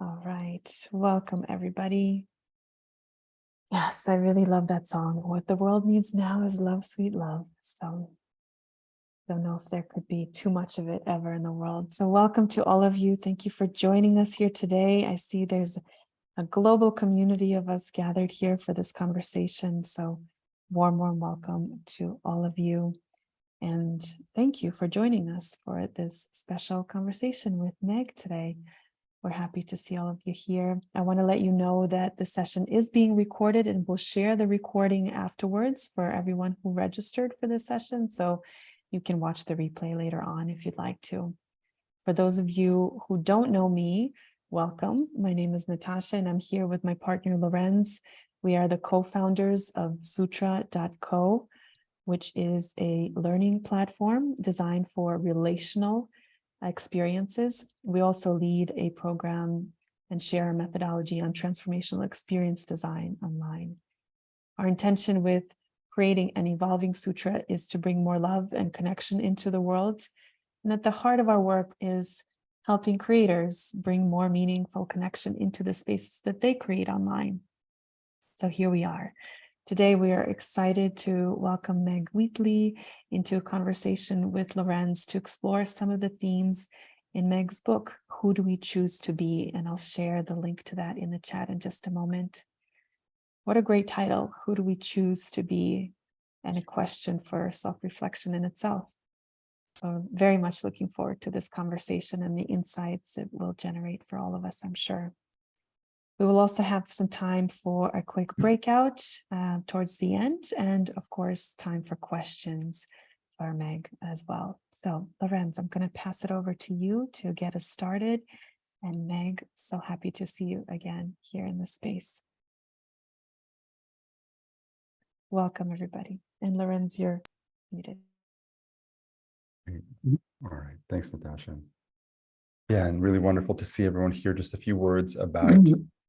All right. Welcome, everybody. Yes, I really love that song. What the world needs now is love, sweet love. So don't know if there could be too much of it ever in the world. So welcome to all of you. Thank you for joining us here today. I see there's a global community of us gathered here for this conversation. So warm welcome to all of you. And thank you for joining us for this special conversation with Meg today. We're happy to see all of you here. I want to let you know that the session is being recorded and we'll share the recording afterwards for everyone who registered for this session. So you can watch the replay later on if you'd like to. For those of you who don't know me, welcome. My name is Natasha and I'm here with my partner Lorenz. We are the co-founders of Sutra.co, which is a learning platform designed for relational experiences. We also lead a program and share a methodology on transformational experience design online. Our intention with creating an evolving sutra is to bring more love and connection into the world. And at the heart of our work is helping creators bring more meaningful connection into the spaces that they create online. So here we are. Today, we are excited to welcome Meg Wheatley into a conversation with Lorenz to explore some of the themes in Meg's book, Who Do We Choose to Be? And I'll share the link to that in the chat in just a moment. What a great title, Who Do We Choose to Be? And a question for self-reflection in itself. So very much looking forward to this conversation and the insights it will generate for all of us, I'm sure. We will also have some time for a quick breakout towards the end, and of course, time for questions for Meg as well. So, Lorenz, I'm going to pass it over to you to get us started. And Meg, so happy to see you again here in the space. Welcome, everybody. And Lorenz, you're muted. All right. Thanks, Natasha. Yeah, and really wonderful to see everyone here. Just a few words about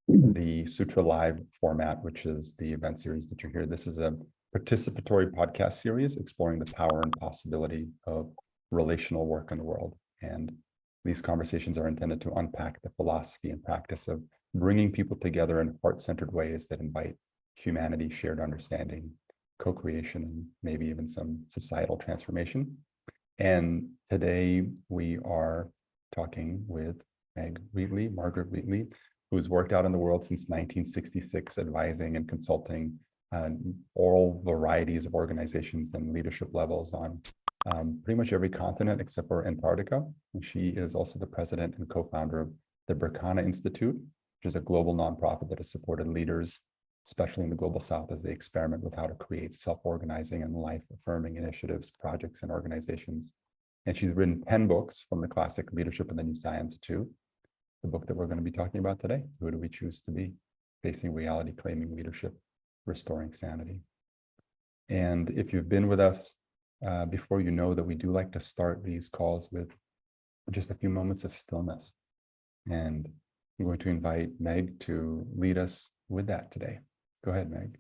the Sutra Live format, which is the event series that you're here. This is a participatory podcast series exploring the power and possibility of relational work in the world. And these conversations are intended to unpack the philosophy and practice of bringing people together in heart-centered ways that invite humanity, shared understanding, co-creation, and maybe even some societal transformation. And today we are talking with Margaret Wheatley, who's worked out in the world since 1966, advising and consulting all varieties of organizations and leadership levels on pretty much every continent except for Antarctica. And she is also the president and co-founder of the Berkana Institute, which is a global nonprofit that has supported leaders, especially in the global south, as they experiment with how to create self-organizing and life-affirming initiatives, projects, and organizations. And she's written 10 books, from the classic Leadership and the New Science to the book that we're going to be talking about today, Who Do We Choose to Be? Facing Reality, Claiming Leadership, Restoring Sanity. And if you've been with us before, you know that we do like to start these calls with just a few moments of stillness. And I'm going to invite Meg to lead us with that today. Go ahead, Meg.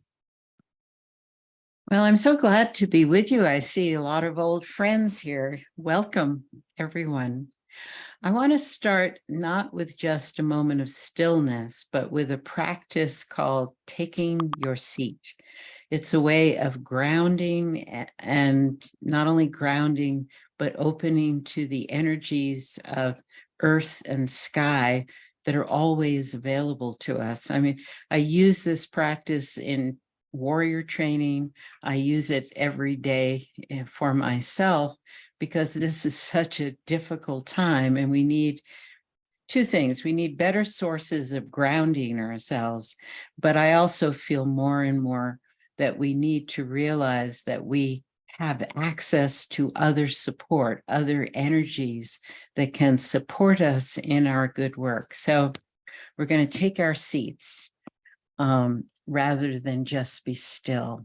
Well, I'm so glad to be with you. I see a lot of old friends here. Welcome, everyone. I want to start not with just a moment of stillness, but with a practice called taking your seat. It's a way of grounding, and not only grounding, but opening to the energies of earth and sky that are always available to us. I mean, I use this practice in warrior training. I use it every day for myself because this is such a difficult time, and we need two things. We need better sources of grounding ourselves, but I also feel more and more that we need to realize that we have access to other support, other energies that can support us in our good work. So we're going to take our seats rather than just be still.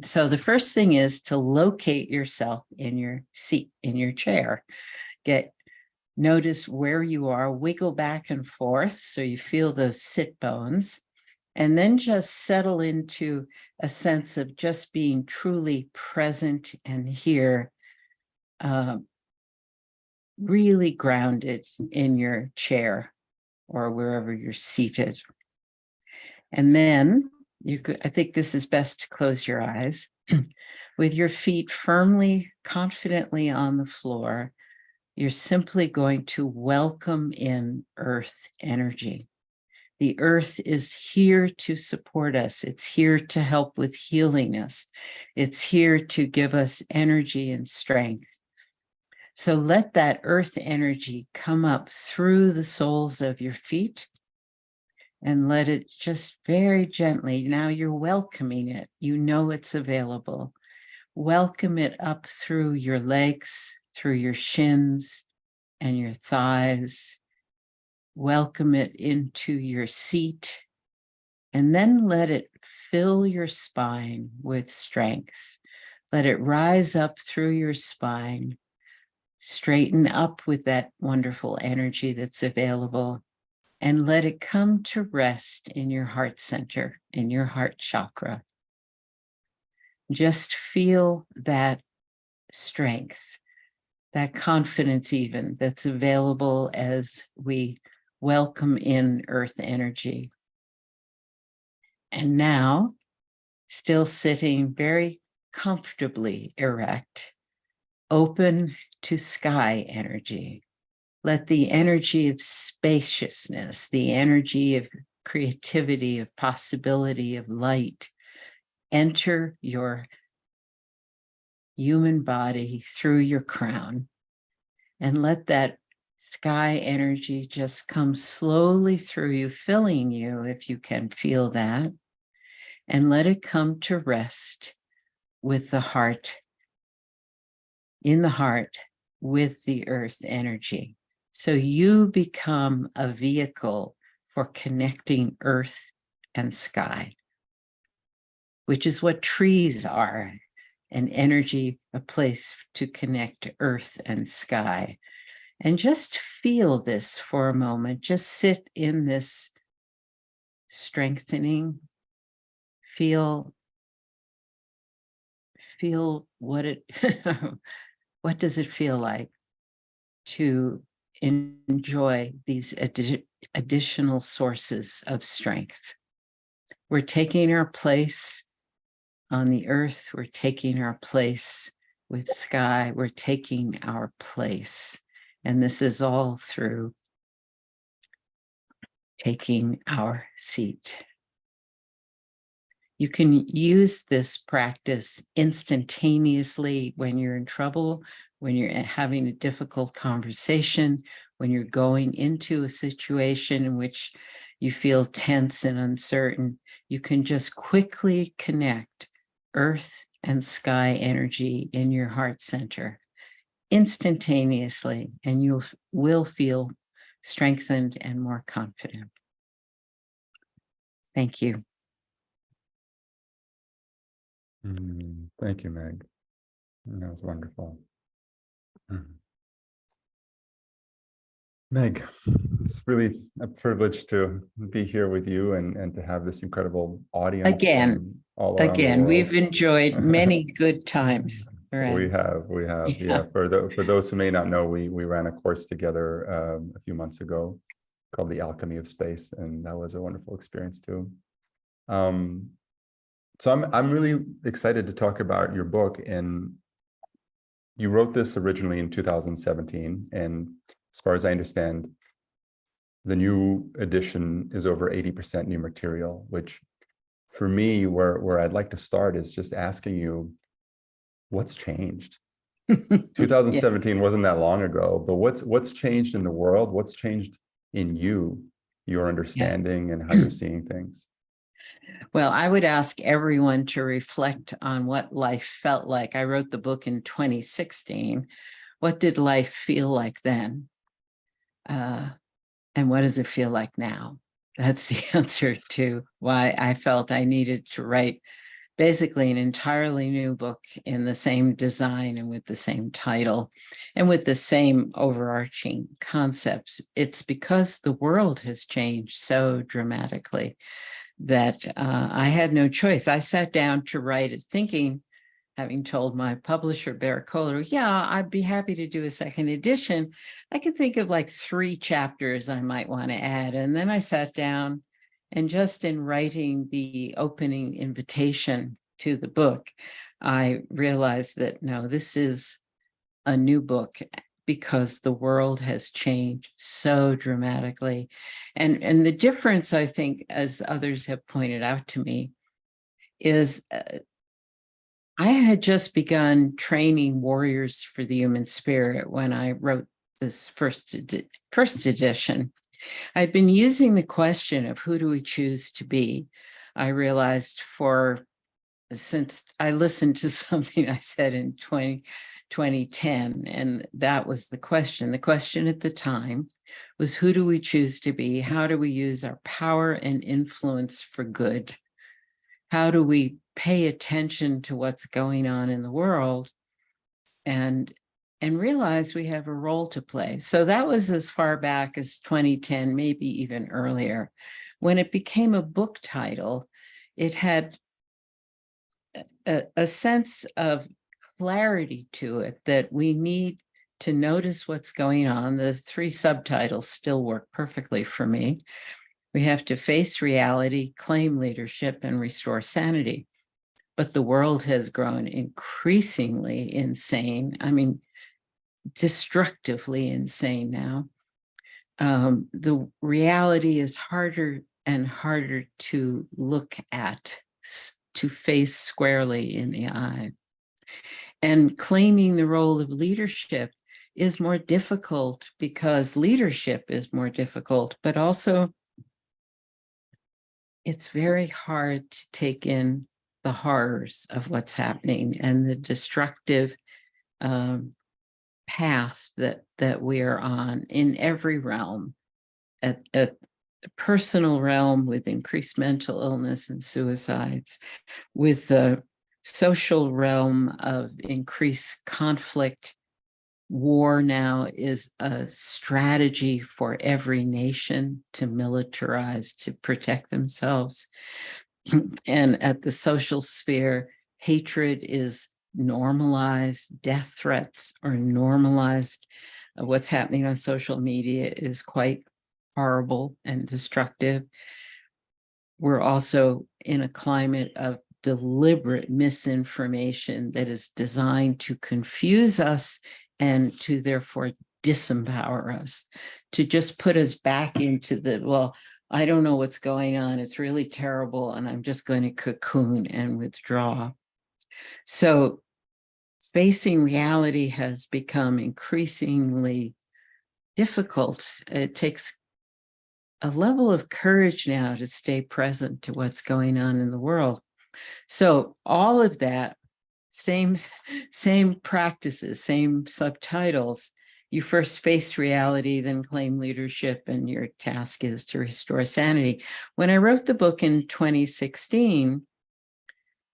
So the first thing is to locate yourself in your seat, in your chair. Notice where you are, wiggle back and forth so you feel those sit bones, and then just settle into a sense of just being truly present and here, really grounded in your chair or wherever you're seated. And then you could, I think this is best to close your eyes with your feet firmly, confidently on the floor. You're simply going to welcome in earth energy. The earth is here to support us. It's here to help with healing us. It's here to give us energy and strength. So let that earth energy come up through the soles of your feet and let it just very gently, now you're welcoming it. You know it's available. Welcome it up through your legs, through your shins and your thighs. Welcome it into your seat, and then let it fill your spine with strength. Let it rise up through your spine, straighten up with that wonderful energy that's available, and let it come to rest in your heart center, in your heart chakra. Just feel that strength, that confidence even that's available as we welcome in earth energy. And now, still sitting very comfortably erect, open to sky energy. Let the energy of spaciousness, the energy of creativity, of possibility, of light, enter your human body through your crown, and let that sky energy just come slowly through you, filling you if you can feel that, and let it come to rest with the heart, in the heart with the earth energy. So you become a vehicle for connecting earth and sky, which is what trees are, an energy, a place to connect earth and sky. And just feel this for a moment. Just sit in this strengthening. Feel what it, what does it feel like to enjoy these additional sources of strength? We're taking our place on the earth. We're taking our place with sky. We're taking our place. And this is all through taking our seat. You can use this practice instantaneously when you're in trouble, when you're having a difficult conversation, when you're going into a situation in which you feel tense and uncertain. You can just quickly connect earth and sky energy in your heart center instantaneously, and you will feel strengthened and more confident. Thank you. Thank you, Meg. That was wonderful. Meg, it's really a privilege to be here with you and to have this incredible audience. Again, all around the world. we've enjoyed many good times. We have. Yeah. For those who may not know, we ran a course together a few months ago called The Alchemy of Space, and that was a wonderful experience too. So I'm really excited to talk about your book. And you wrote this originally in 2017, and as far as I understand, the new edition is over 80% new material, which for me, where I'd like to start is just asking you, what's changed? 2017 wasn't that long ago, but what's changed in the world? What's changed in you, your understanding and how you're seeing things? Well, I would ask everyone to reflect on what life felt like. I wrote the book in 2016. What did life feel like then? And what does it feel like now? That's the answer to why I felt I needed to write basically an entirely new book in the same design and with the same title and with the same overarching concepts. It's because the world has changed so dramatically that I had no choice. I sat down to write it thinking having told my publisher, Berkana, yeah, I'd be happy to do a second edition, I could think of like 3 chapters I might want to add. And then I sat down, and just in writing the opening invitation to the book, I realized that no, this is a new book because the world has changed so dramatically. And the difference, I think, as others have pointed out to me, is I had just begun training warriors for the human spirit when I wrote this first edition. I'd been using the question of who do we choose to be. I realized since I listened to something I said in 2010, and that was the question. The question at the time was, who do we choose to be? How do we use our power and influence for good? How do we pay attention to what's going on in the world and realize we have a role to play? So that was as far back as 2010, maybe even earlier. When it became a book title, it had a sense of clarity to it that we need to notice what's going on. The 3 subtitles still work perfectly for me. We have to face reality, claim leadership, and restore sanity. But the world has grown increasingly insane. I mean, destructively insane now. The reality is harder and harder to look at, to face squarely in the eye. And claiming the role of leadership is more difficult because leadership is more difficult, but also it's very hard to take in the horrors of what's happening and the destructive path that we are on in every realm, at the personal realm with increased mental illness and suicides, with the social realm of increased conflict. War now is a strategy for every nation to militarize, to protect themselves. And at the social sphere, hatred is normalized, death threats are normalized. What's happening on social media is quite horrible and destructive. We're also in a climate of deliberate misinformation that is designed to confuse us and to therefore disempower us, to just put us back into the, well, I don't know what's going on, it's really terrible, and I'm just going to cocoon and withdraw. So facing reality has become increasingly difficult. It takes a level of courage now to stay present to what's going on in the world. So all of that, same practices, same subtitles. You first face reality, then claim leadership, and your task is to restore sanity. When I wrote the book in 2016,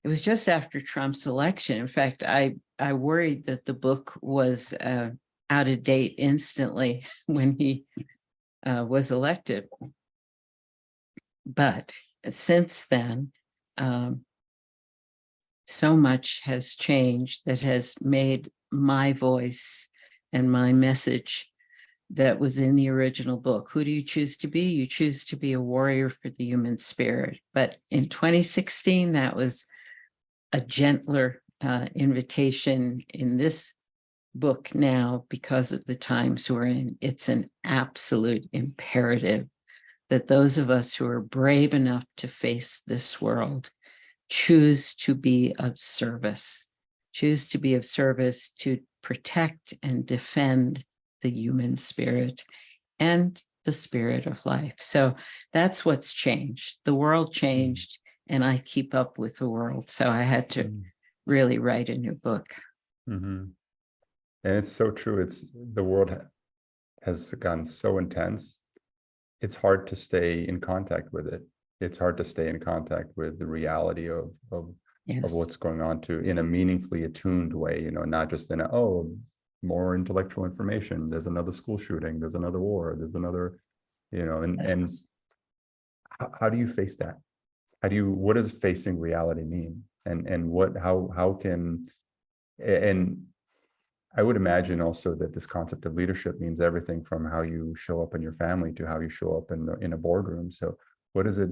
it was just after Trump's election. In fact, I worried that the book was out of date instantly when he was elected. But since then, so much has changed that has made my voice and my message that was in the original book. Who do you choose to be? You choose to be a warrior for the human spirit. But in 2016, that was a gentler invitation. In this book now, because of the times we're in, it's an absolute imperative that those of us who are brave enough to face this world choose to be of service, choose to be of service to protect and defend the human spirit and the spirit of life. So that's what's changed. The world changed, and I keep up with the world. So I had to really write a new book. Mm-hmm. And it's so true. The world has gotten so intense. It's hard to stay in contact with it. It's hard to stay in contact with the reality of Yes. what's going on in a meaningfully attuned way, not just in more intellectual information. There's another school shooting, there's another war, there's another, Yes. and how do you face that? What does facing reality mean? and what, how can, and I would imagine also that this concept of leadership means everything from how you show up in your family to how you show up in a boardroom. So what does it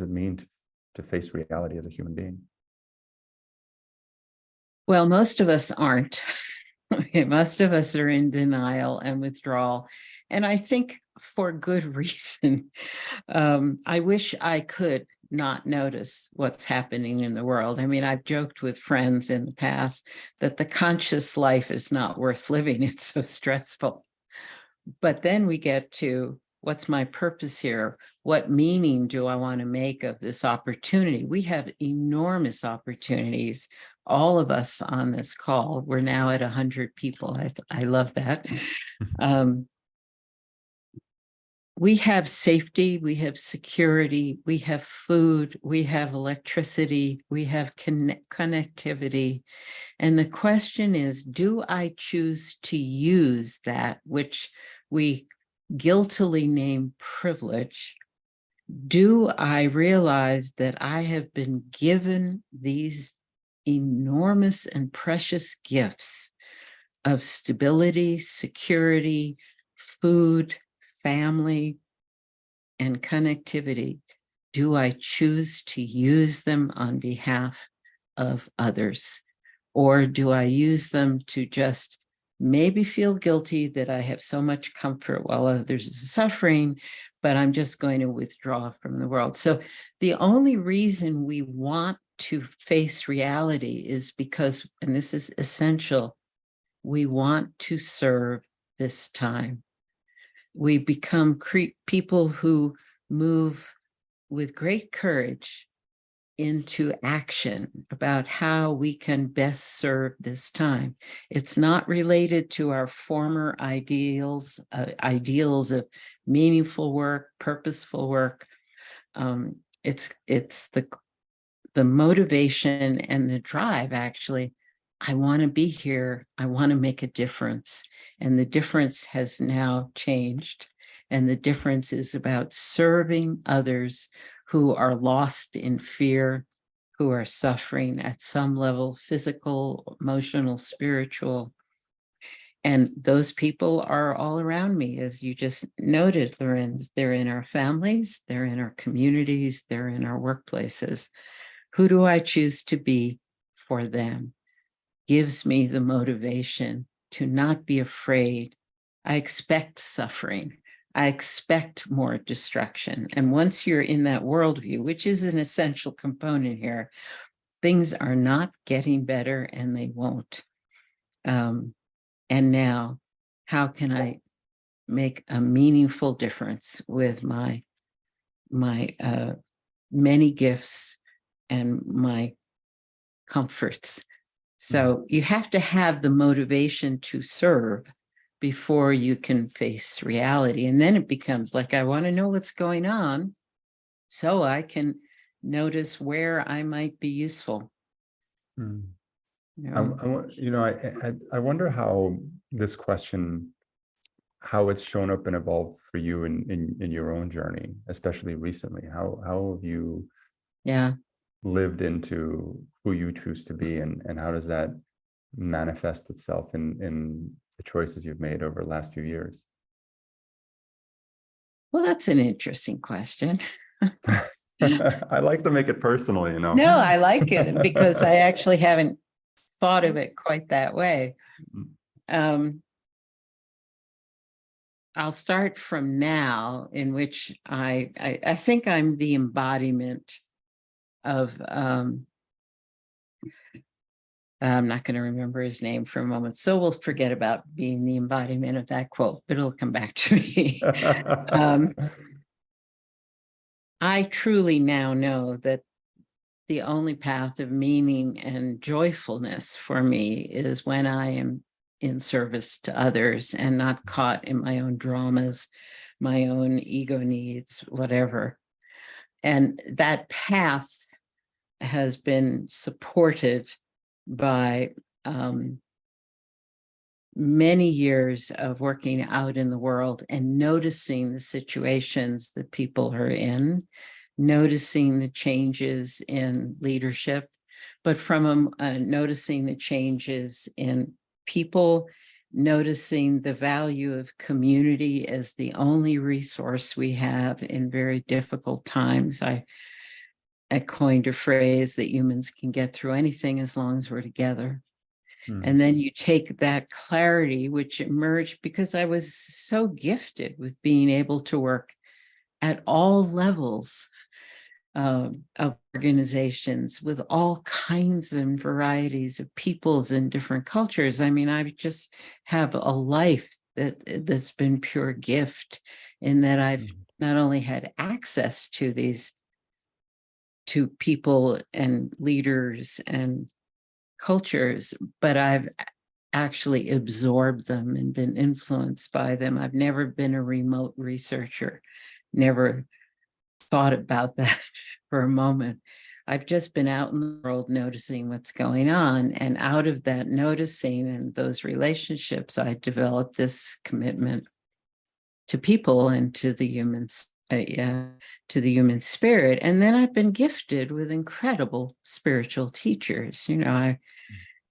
mean to face reality as a human being? Well, most of us aren't. Most of us are in denial and withdrawal. And I think for good reason. I wish I could not notice what's happening in the world. I mean, I've joked with friends in the past that the conscious life is not worth living. It's so stressful. But then we get to, what's my purpose here? What meaning do I want to make of this opportunity? We have enormous opportunities. All of us on this call, we're now at 100 people. I love that. We have safety, we have security, we have food, we have electricity, we have connectivity. And the question is, do I choose to use that which we guiltily name privilege? Do I realize that I have been given these enormous and precious gifts of stability, security, food, family, and connectivity? Do I choose to use them on behalf of others? Or do I use them to just maybe feel guilty that I have so much comfort while others are suffering, but I'm just going to withdraw from the world? So the only reason we want to face reality is because, and this is essential, we want to serve this time. We become people who move with great courage into action about how we can best serve this time. It's not related to our former ideals of meaningful work, purposeful work. It's the motivation and the drive, actually. I want to be here. I want to make a difference. And the difference has now changed. And the difference is about serving others who are lost in fear, who are suffering at some level, physical, emotional, spiritual. And those people are all around me, as you just noted, Lorenz. They're in our families, they're in our communities, they're in our workplaces. Who do I choose to be for them? Gives me the motivation to not be afraid. I expect suffering. I expect more destruction. And once you're in that worldview, which is an essential component here, things are not getting better and they won't. And now, how can I make a meaningful difference with my many gifts and my comforts? So you have to have the motivation to serve before you can face reality. And then it becomes like, I want to know what's going on so I can notice where I might be useful. I wonder how this question, how it's shown up and evolved for you in your own journey, especially recently. How have you lived into who you choose to be, and how does that manifest itself in the choices you've made over the last few years? Well, that's an interesting question. I like to make it personal, you know. No, I like it because I actually haven't thought of it quite that way. I'll start from now, in which I think I'm the embodiment of, I'm not going to remember his name for a moment, so we'll forget about being the embodiment of that quote, but it'll come back to me. I truly now know that the only path of meaning and joyfulness for me is when I am in service to others and not caught in my own dramas, my own ego needs, whatever. And that path has been supported by many years of working out in the world and noticing the situations that people are in, noticing the changes in leadership, but from noticing the changes in people, noticing the value of community as the only resource we have in very difficult times. I coined a phrase that humans can get through anything as long as we're together. And then you take that clarity, which emerged because I was so gifted with being able to work at all levels of organizations with all kinds and varieties of peoples and different cultures. I mean, I just have a life that's been pure gift in that I've not only had access to people and leaders and cultures, but I've actually absorbed them and been influenced by them. I've never been a remote researcher, never thought about that for a moment. I've just been out in the world noticing what's going on. And out of that noticing and those relationships, I developed this commitment to people and to the humans, to the human spirit. And then I've been gifted with incredible spiritual teachers. You know, I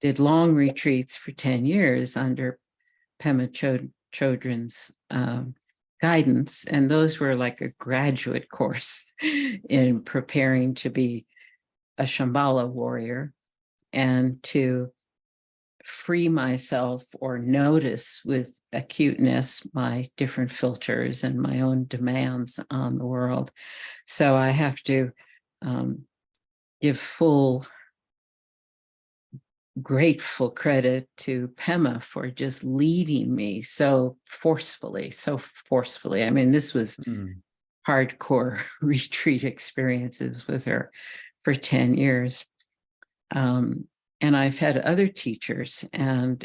did long retreats for 10 years under Pema Chodron's guidance. And those were like a graduate course in preparing to be a Shambhala warrior and to free myself or notice with acuteness my different filters and my own demands on the world. So I have to give full grateful credit to Pema for just leading me so forcefully. I mean, this was hardcore retreat experiences with her for 10 years. And I've had other teachers, and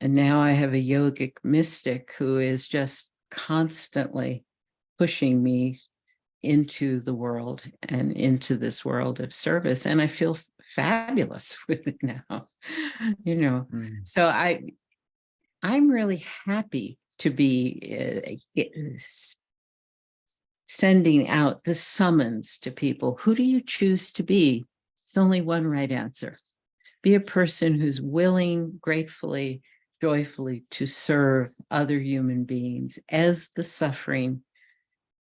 now I have a yogic mystic who is just constantly pushing me into the world and into this world of service. And I feel fabulous with it now, you know. So I'm really happy to be sending out the summons to people. Who do you choose to be? There's only one right answer. Be a person who's willing, gratefully, joyfully to serve other human beings as the suffering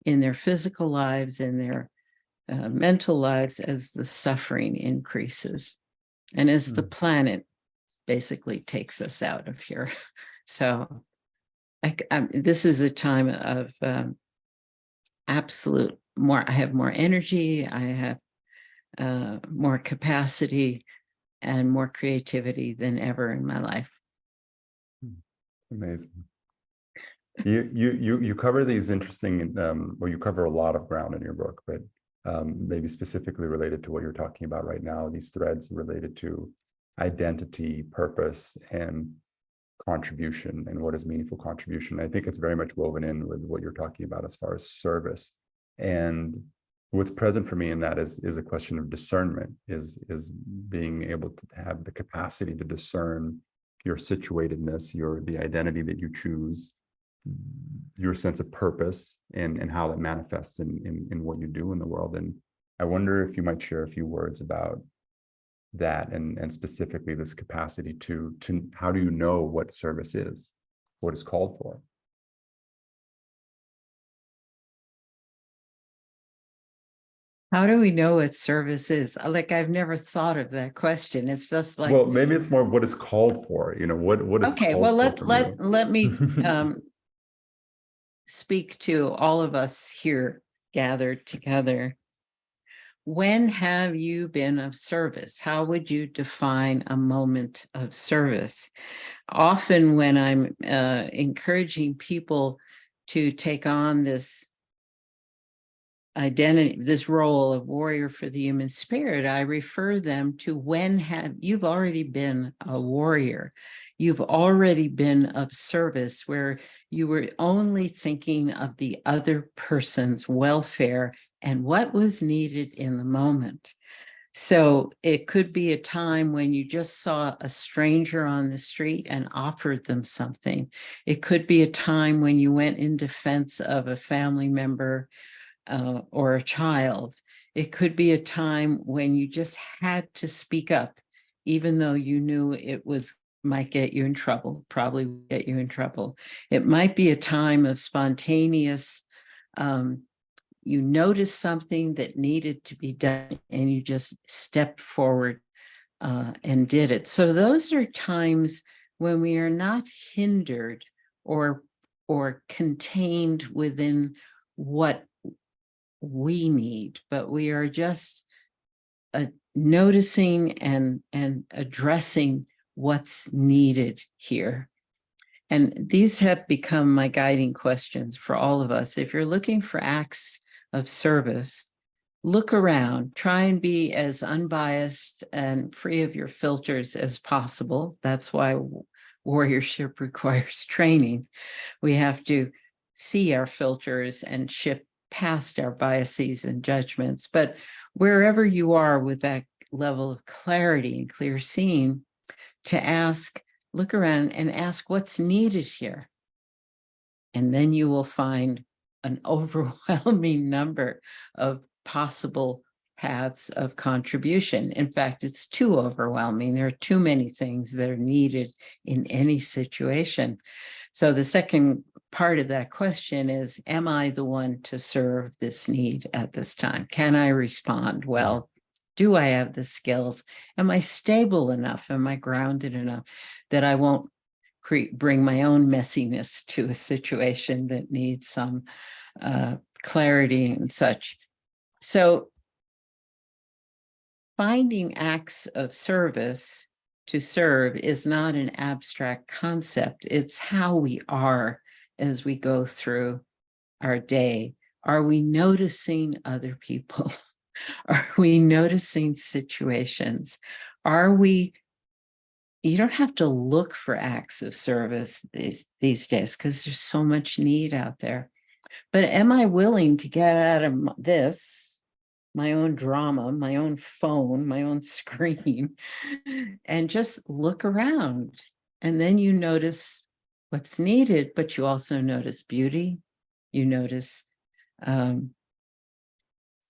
in their physical lives, in their mental lives, as the suffering increases and as the planet basically takes us out of here. So this is a time of absolute I have more energy, I have more capacity and more creativity than ever in my life. Amazing. You cover these interesting, well, you cover a lot of ground in your book, but maybe specifically related to what you're talking about right now, these threads related to identity, purpose, and contribution, and what is meaningful contribution. I think it's very much woven in with what you're talking about as far as service. And what's present for me in that is a question of discernment, is being able to have the capacity to discern your situatedness, the identity that you choose, your sense of purpose, and how that manifests in what you do in the world. And I wonder if you might share a few words about that, and specifically this capacity to how do you know what service is, what is called for? How do we know what service is? Like, I've never thought of that question. It's just like, well, maybe it's more what is called for, what is okay, called well, for let me speak to all of us here gathered together. When have you been of service? How would you define a moment of service? Often when I'm encouraging people to take on this identity, this role of warrior for the human spirit, I refer them to you've already been a warrior. You've already been of service where you were only thinking of the other person's welfare and what was needed in the moment. So it could be a time when you just saw a stranger on the street and offered them something. It could be a time when you went in defense of a family member or a child. It could be a time when you just had to speak up, even though you knew it might get you in trouble, probably would get you in trouble. It might be a time of spontaneous, you noticed something that needed to be done and you just stepped forward and did it. So those are times when we are not hindered or contained within what we need, but we are just noticing and addressing what's needed here. And these have become my guiding questions for all of us. If you're looking for acts of service, look around, try and be as unbiased and free of your filters as possible. That's why warriorship requires training. We have to see our filters and shift past our biases and judgments. But wherever you are with that level of clarity and clear seeing, to ask, look around and ask what's needed here. And then you will find an overwhelming number of possible paths of contribution. In fact, it's too overwhelming. There are too many things that are needed in any situation. So the second part of that question is, am I the one to serve this need at this time? Can I respond well? Do I have the skills? Am I stable enough? Am I grounded enough that I won't bring my own messiness to a situation that needs some clarity and such? So finding acts of service to serve is not an abstract concept. It's how we are as we go through our day. Are we noticing other people? Are we noticing situations? You don't have to look for acts of service these days because there's so much need out there. But am I willing to get out of this, my own drama, my own phone, my own screen, and just look around? And then you notice what's needed, but you also notice beauty. You notice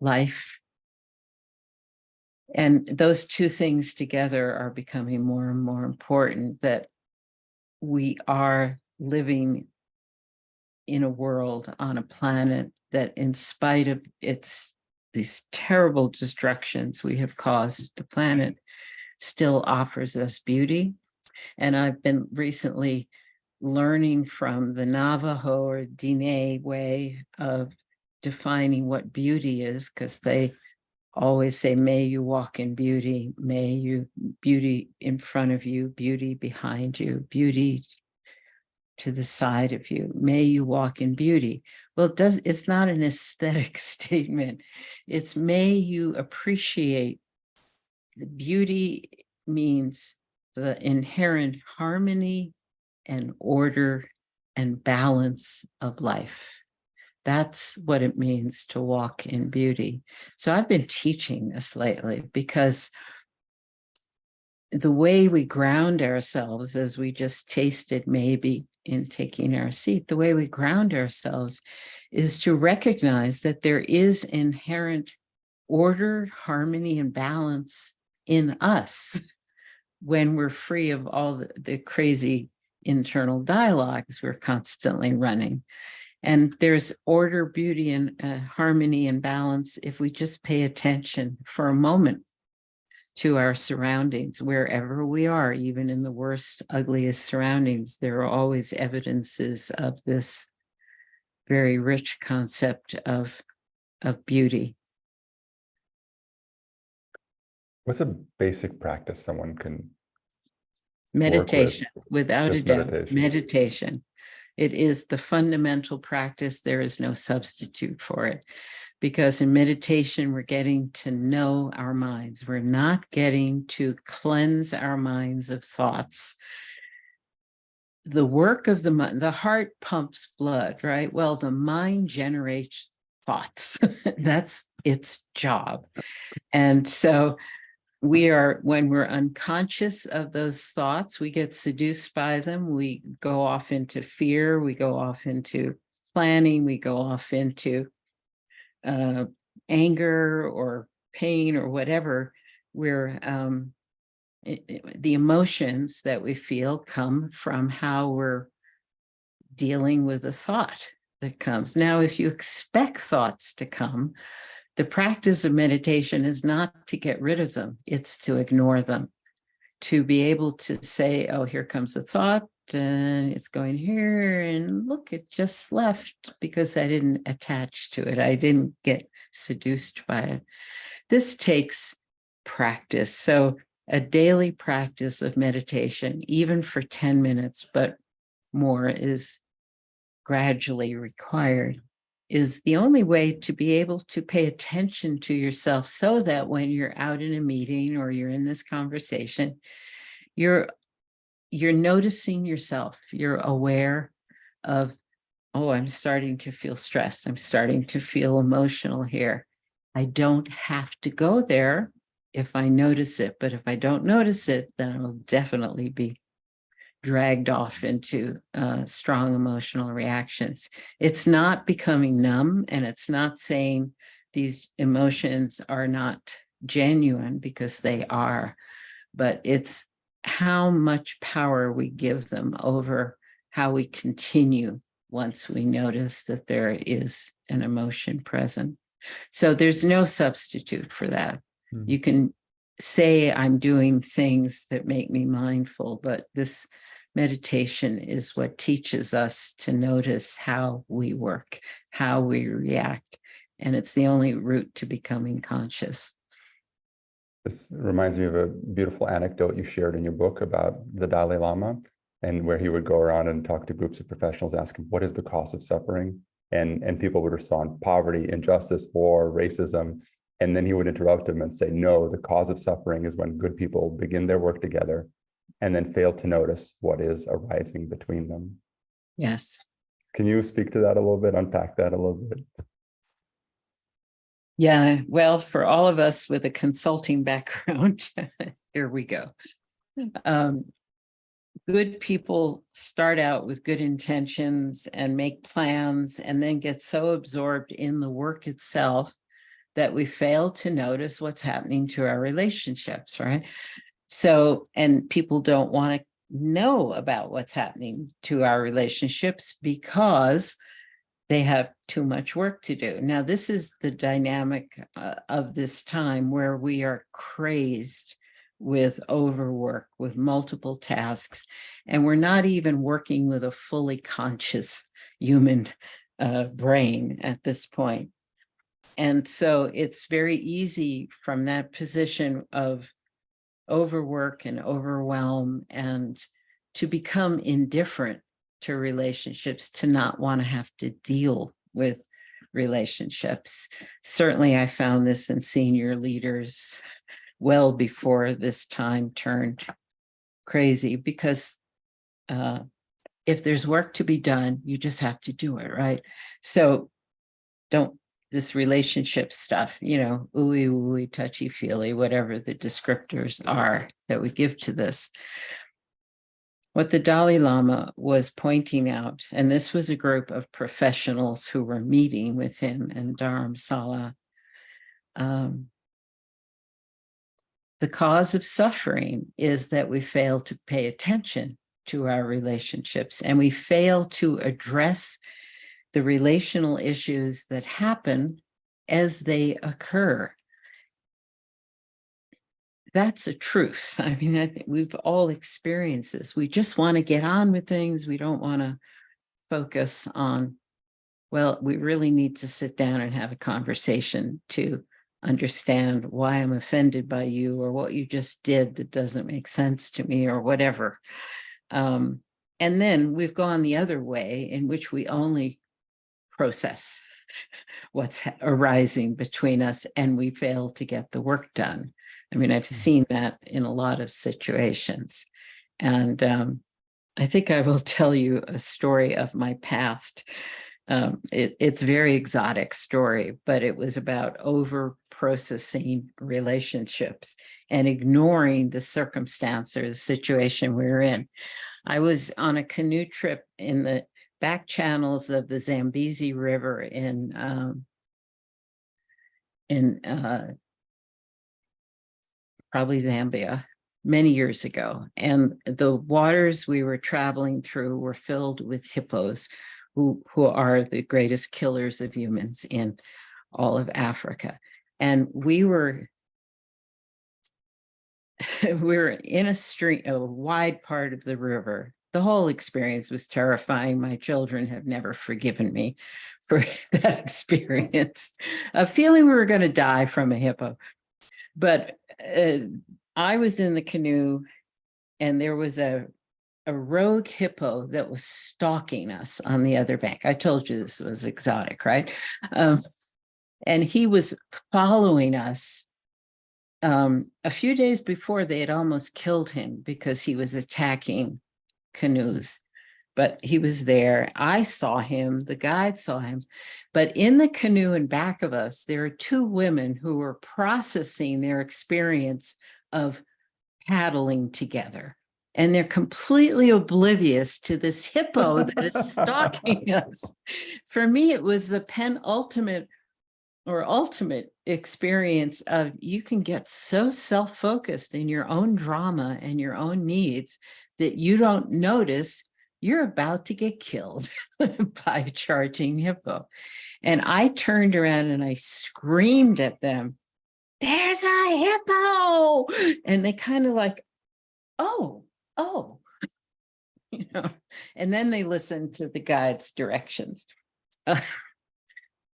life. And those two things together are becoming more and more important, that we are living in a world on a planet that, in spite of these terrible destructions we have caused the planet, still offers us beauty. And I've been recently learning from the Navajo or Diné way of defining what beauty is, because they always say, may you walk in beauty, may you beauty in front of you, beauty behind you, beauty to the side of you, may you walk in beauty. Well, it's not an aesthetic statement. It's may you appreciate the beauty. Means the inherent harmony and order and balance of life. That's what it means to walk in beauty. So I've been teaching this lately because the way we ground ourselves, as we just tasted maybe in taking our seat, the way we ground ourselves is to recognize that there is inherent order, harmony, and balance in us when we're free of all the crazy internal dialogues we're constantly running. And there's order, beauty, and harmony and balance if we just pay attention for a moment to our surroundings, wherever we are, even in the worst, ugliest surroundings. There are always evidences of this very rich concept of beauty. What's a basic practice someone can Meditation, without Just a doubt. meditation. Meditation. It is the fundamental practice. There is no substitute for it. Because in meditation, we're getting to know our minds. We're not getting to cleanse our minds of thoughts. The work of the mind, the heart pumps blood, right? Well, the mind generates thoughts. That's its job. And so when we're unconscious of those thoughts, we get seduced by them. We go off into fear. We go off into planning. We go off into anger or pain or whatever, we're the emotions that we feel come from how we're dealing with a thought that comes. Now, if you expect thoughts to come, the practice of meditation is not to get rid of them, it's to ignore them, to be able to say, oh, here comes a thought and it's going here, and look, it just left because I didn't attach to it. I didn't get seduced by it. This takes practice. So a daily practice of meditation, even for 10 minutes, but more, is gradually required, is the only way to be able to pay attention to yourself, so that when you're out in a meeting or you're in this conversation, you're noticing yourself. You're aware of, oh, I'm starting to feel stressed. I'm starting to feel emotional here. I don't have to go there if I notice it, but if I don't notice it, then I'll definitely be dragged off into strong emotional reactions. It's not becoming numb, and it's not saying these emotions are not genuine, because they are, but it's how much power we give them over how we continue once we notice that there is an emotion present. So there's no substitute for that. You can say, I'm doing things that make me mindful, but this meditation is what teaches us to notice how we work, how we react. And it's the only route to becoming conscious. This reminds me of a beautiful anecdote you shared in your book about the Dalai Lama, and where he would go around and talk to groups of professionals, ask him, what is the cause of suffering? And people would respond, poverty, injustice, war, racism. And then he would interrupt him and say, no, the cause of suffering is when good people begin their work together and then fail to notice what is arising between them. Yes. Can you speak to that a little bit, unpack that a little bit? Yeah, well, for all of us with a consulting background, here we go. Good people start out with good intentions and make plans, and then get so absorbed in the work itself that we fail to notice what's happening to our relationships, right? So, and people don't want to know about what's happening to our relationships because they have too much work to do. Now, this is the dynamic of this time, where we are crazed with overwork, with multiple tasks, and we're not even working with a fully conscious human brain at this point. And so it's very easy from that position of overwork and overwhelm and to become indifferent to relationships, to not want to have to deal with relationships. Certainly, I found this in senior leaders well before this time turned crazy, because if there's work to be done, you just have to do it, right? So this relationship stuff, ooey wooey, touchy feely, whatever the descriptors are that we give to this. What the Dalai Lama was pointing out, and this was a group of professionals who were meeting with him in Dharamsala, the cause of suffering is that we fail to pay attention to our relationships, and we fail to address the relational issues that happen as they occur. That's a truth. I mean, I think we've all experienced this. We just want to get on with things. We don't want to focus on, well, we really need to sit down and have a conversation to understand why I'm offended by you, or what you just did that doesn't make sense to me, or whatever. And then we've gone the other way, in which we only process what's arising between us, and we fail to get the work done. I mean, I've seen that in a lot of situations. And I think I will tell you a story of my past. It's a very exotic story, but it was about over-processing relationships and ignoring the circumstance or the situation we were in. I was on a canoe trip in the back channels of the Zambezi River in in probably Zambia many years ago. And the waters we were traveling through were filled with hippos, who are the greatest killers of humans in all of Africa. And we were in a stream, a wide part of the river. The whole experience was terrifying. My children have never forgiven me for that experience, a feeling we were going to die from a hippo. But I was in the canoe, and there was a rogue hippo that was stalking us on the other bank. I told you this was exotic, right? And he was following us. A few days before, they had almost killed him because he was attacking canoes, but he was there. I saw him, the guide saw him, but in the canoe in back of us, there are two women who were processing their experience of paddling together. And they're completely oblivious to this hippo that is stalking us. For me, it was the penultimate or ultimate experience of you can get so self-focused in your own drama and your own needs that you don't notice you're about to get killed by a charging hippo. And I turned around and I screamed at them, "There's a hippo!" And they kind of like, oh, and then they listened to the guide's directions.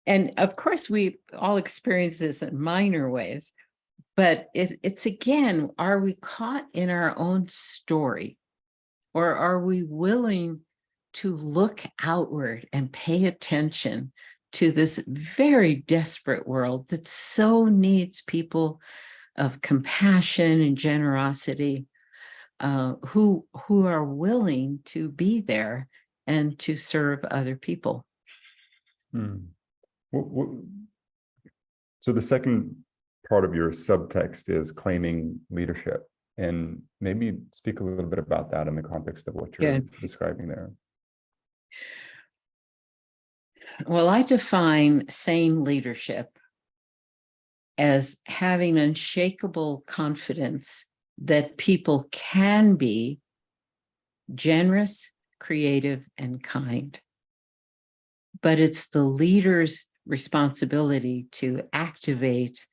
And of course, we all experience this in minor ways, but it's again, are we caught in our own story, or are we willing to look outward and pay attention to this very desperate world that so needs people of compassion and generosity, who are willing to be there and to serve other people? So the second part of your subtext is claiming leadership, and maybe speak a little bit about that in the context of what you're describing there. Well, I define sane leadership as having unshakable confidence that people can be generous, creative, and kind. But it's the leader's responsibility to activate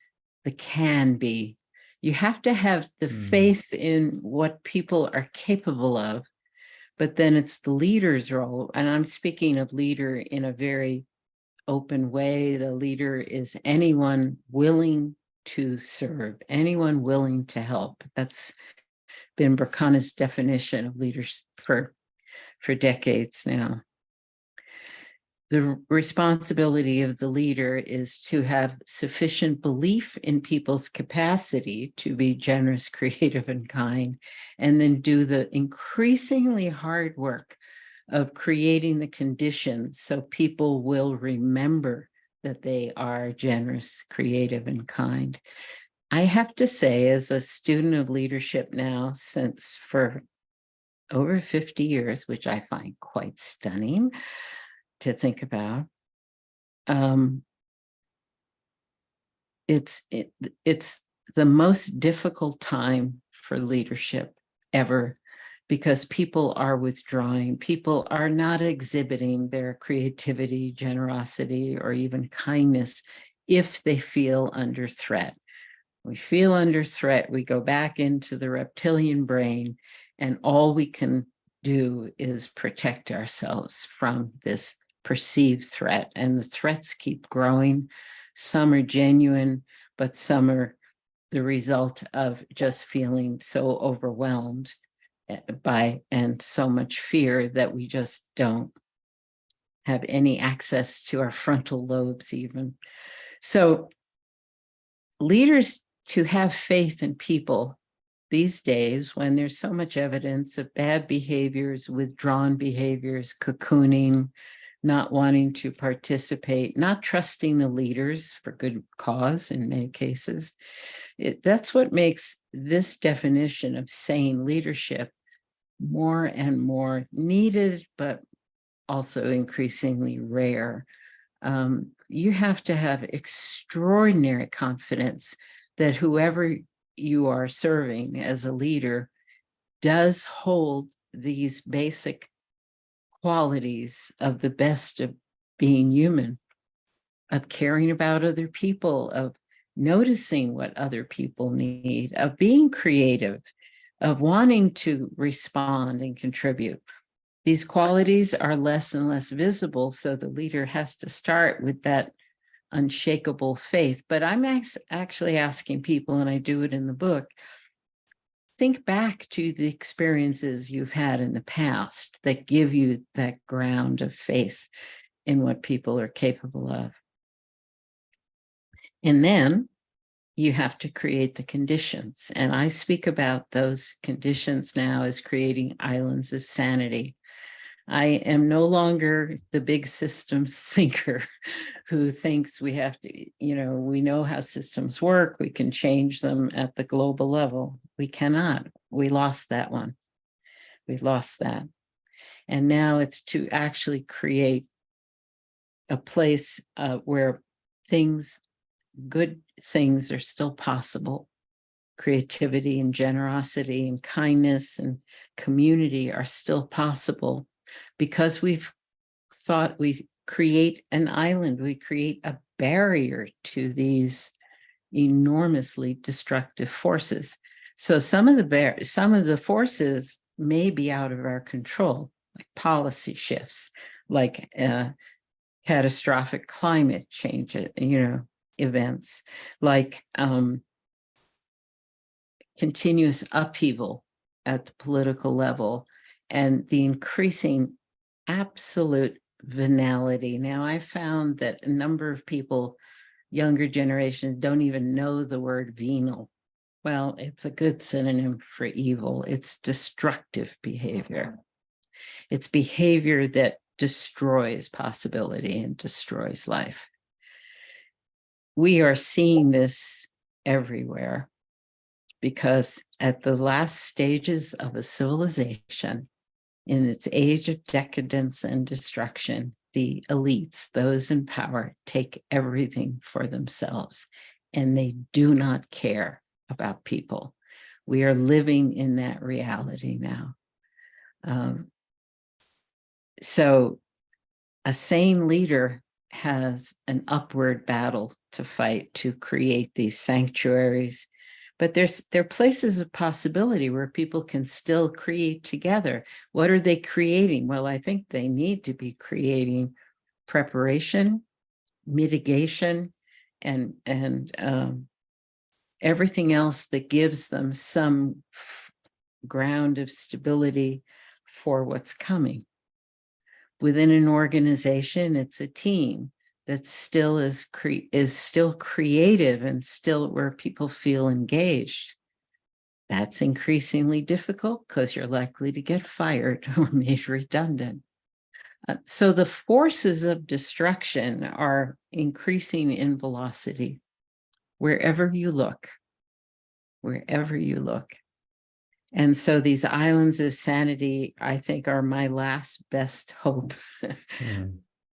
the can be. You have to have the faith in what people are capable of, but then it's the leader's role. And I'm speaking of leader in a very open way. The leader is anyone willing to serve, anyone willing to help. That's been Berkana's definition of leaders for decades now. The responsibility of the leader is to have sufficient belief in people's capacity to be generous, creative, and kind, and then do the increasingly hard work of creating the conditions so people will remember that they are generous, creative, and kind. I have to say, as a student of leadership now for over 50 years, which I find quite stunning to think about, it's the most difficult time for leadership ever, because people are withdrawing. People are not exhibiting their creativity, generosity, or even kindness if they feel under threat. We feel under threat, we go back into the reptilian brain, and all we can do is protect ourselves from this perceived threat. And the threats keep growing. Some are genuine, but some are the result of just feeling so overwhelmed by and so much fear that we just don't have any access to our frontal lobes even. So leaders, to have faith in people these days, when there's so much evidence of bad behaviors, withdrawn behaviors, cocooning, not wanting to participate, not trusting the leaders for good cause in many cases, that's what makes this definition of sane leadership more and more needed, but also increasingly rare. You have to have extraordinary confidence that whoever you are serving as a leader does hold these basic qualities of the best of being human, of caring about other people, of noticing what other people need, of being creative, of wanting to respond and contribute. These qualities are less and less visible, so the leader has to start with that unshakable faith. But I'm actually asking people, and I do it in the book, think back to the experiences you've had in the past that give you that ground of faith in what people are capable of. And then you have to create the conditions. And I speak about those conditions now as creating islands of sanity. I am no longer the big systems thinker who thinks we have to, we know how systems work. We can change them at the global level. We cannot. We lost that one. We lost that. And now it's to actually create a place where good things are still possible. Creativity and generosity and kindness and community are still possible because we've thought we create an island, we create a barrier to these enormously destructive forces. So some of the forces may be out of our control, like policy shifts, like catastrophic climate change, events, like continuous upheaval at the political level, and the increasing absolute venality. Now, I found that a number of people, younger generations, don't even know the word venal. Well, it's a good synonym for evil. It's destructive behavior. It's behavior that destroys possibility and destroys life. We are seeing this everywhere because at the last stages of a civilization, in its age of decadence and destruction, the elites, those in power, take everything for themselves, and they do not care about people. We are living in that reality now. So a sane leader has an upward battle to fight to create these sanctuaries. But there are places of possibility where people can still create together. What are they creating? Well, I think they need to be creating preparation, mitigation, and everything else that gives them some ground of stability for what's coming. Within an organization, it's a team that still is still creative and still where people feel engaged. That's increasingly difficult because you're likely to get fired or made redundant. So the forces of destruction are increasing in velocity wherever you look, wherever you look. And so these islands of sanity, I think, are my last best hope.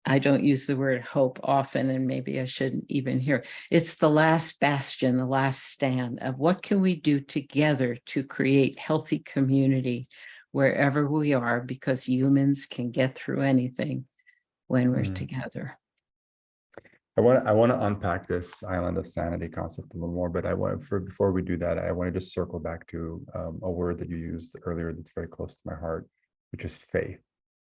I don't use the word hope often, and maybe I shouldn't even hear. It's the last bastion, the last stand of what can we do together to create healthy community wherever we are, because humans can get through anything when we're together. I want to unpack this island of sanity concept a little more, but before we do that, I want to just circle back to a word that you used earlier that's very close to my heart, which is faith.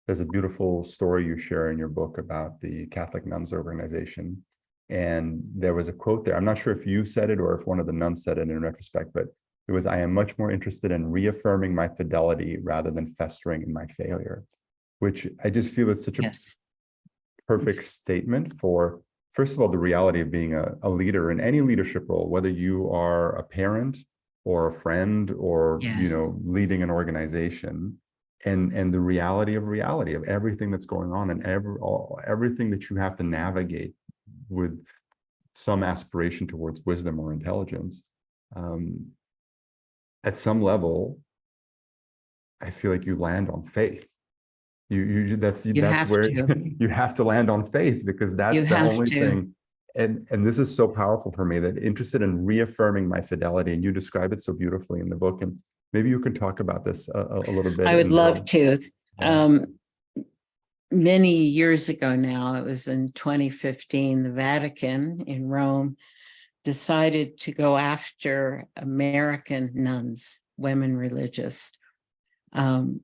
There's a beautiful story you share in your book about the Catholic Nuns Organization, and there was a quote there. I'm not sure if you said it or if one of the nuns said it in retrospect, but it was, "I am much more interested in reaffirming my fidelity rather than festering in my failure," which I just feel is such a perfect statement for, first of all, the reality of being a leader in any leadership role, whether you are a parent or a friend or leading an organization, and the reality of everything that's going on and everything that you have to navigate with some aspiration towards wisdom or intelligence. At some level, I feel like you land on faith. That's have where to. you have to land on faith, because that's You the have only to. thing. And this is so powerful for me, that interested in reaffirming my fidelity. And you describe it so beautifully in the book. And maybe you could talk about this a little bit. I would love to. Yeah. Many years ago now, it was in 2015, the Vatican in Rome decided to go after American nuns, women religious. And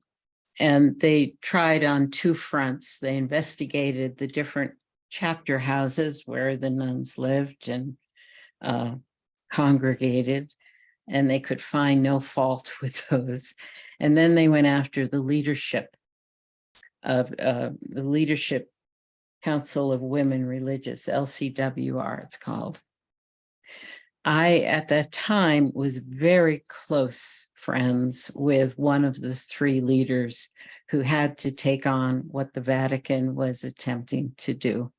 they tried on two fronts. They investigated the different chapter houses where the nuns lived and congregated, and they could find no fault with those. And then they went after the leadership of the Leadership Council of Women Religious, LCWR it's called. I, at that time, was very close friends with one of the three leaders who had to take on what the Vatican was attempting to do.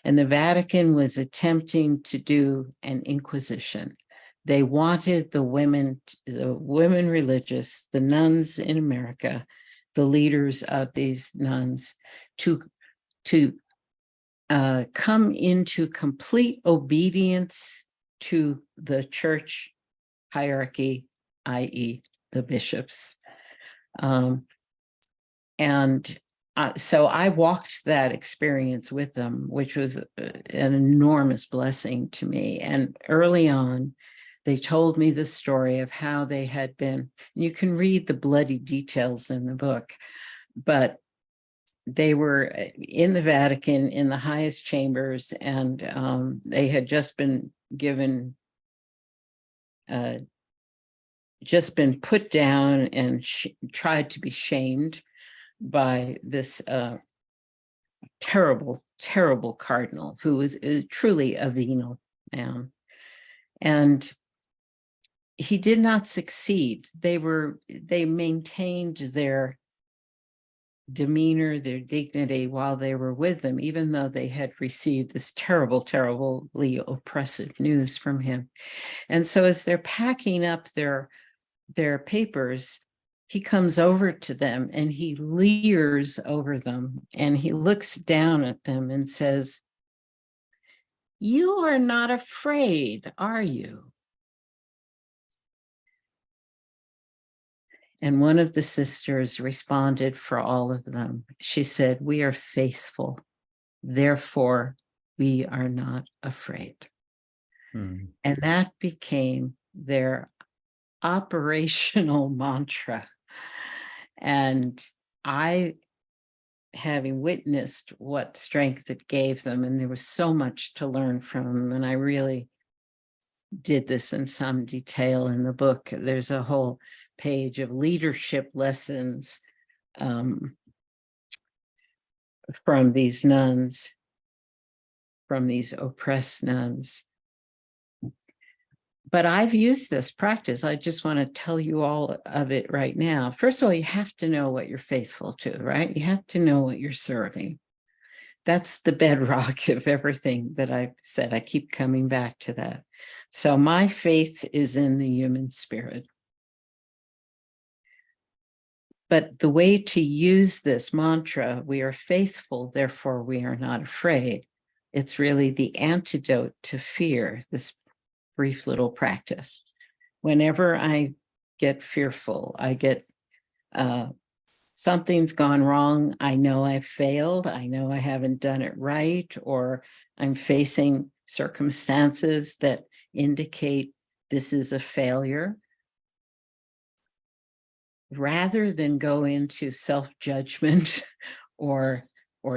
And the Vatican was attempting to do an inquisition. They wanted the women religious, the nuns in America, the leaders of these nuns, to come into complete obedience to the church hierarchy, i.e. the bishops. So I walked that experience with them, which was an enormous blessing to me. And early on, they told me the story of how they had been, you can read the bloody details in the book, but they were in the Vatican in the highest chambers, and they had just been given, just been put down and tried to be shamed by this terrible, terrible cardinal who was truly a venal man. And he did not succeed. They maintained their demeanor, their dignity while they were with them, even though they had received this terrible, terribly oppressive news from him. And so as they're packing up their papers, he comes over to them and he leers over them and he looks down at them and says, "You are not afraid, are you?" And one of the sisters responded for all of them. She said, "We are faithful, therefore we are not afraid." And that became their operational mantra. And I, having witnessed what strength it gave them, and there was so much to learn from them, and I really did this in some detail in the book. There's a whole page of leadership lessons from these nuns, from these oppressed nuns. But I've used this practice. I just want to tell you all of it right now. First of all, you have to know what you're faithful to, right? You have to know what you're serving. That's the bedrock of everything that I've said. I keep coming back to that. So my faith is in the human spirit. But the way to use this mantra, we are faithful, therefore we are not afraid, it's really the antidote to fear, this brief little practice. Whenever I get fearful, I get something's gone wrong, I know I've failed, I know I haven't done it right, or I'm facing circumstances that indicate this is a failure. Rather than go into self-judgment or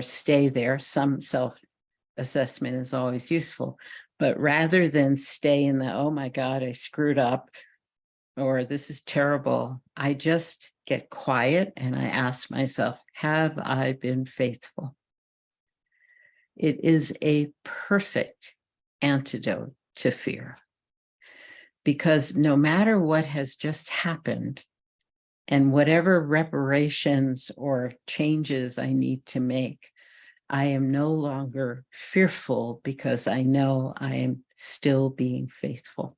stay there, some self-assessment is always useful, but rather than stay in the, oh my God, I screwed up, or this is terrible, I just get quiet and I ask myself, have I been faithful? It is a perfect antidote to fear, because no matter what has just happened, and whatever reparations or changes I need to make, I am no longer fearful because I know I am still being faithful.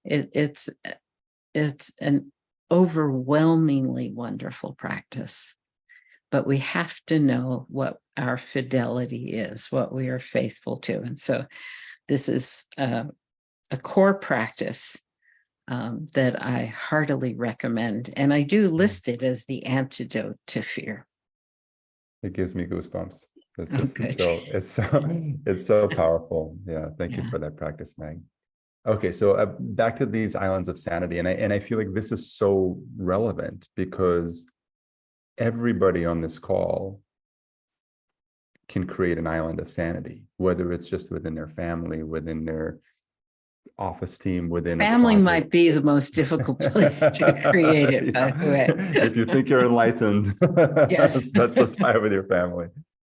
It's an overwhelmingly wonderful practice. but we have to know what our fidelity is, what we are faithful to. And so this is a core practice that I heartily recommend. And I do list it as the antidote to fear. It gives me goosebumps. It's Oh, just, good. it's so powerful. Yeah. Thank you Yeah. for that practice, Meg. Okay. So back to these islands of sanity. And I feel like this is so relevant because everybody on this call can create an island of sanity, whether it's just within their family, within their office team, within a Family project. might be the most difficult place to create it, by the way. If you think you're enlightened, Yes. spend some time with your family.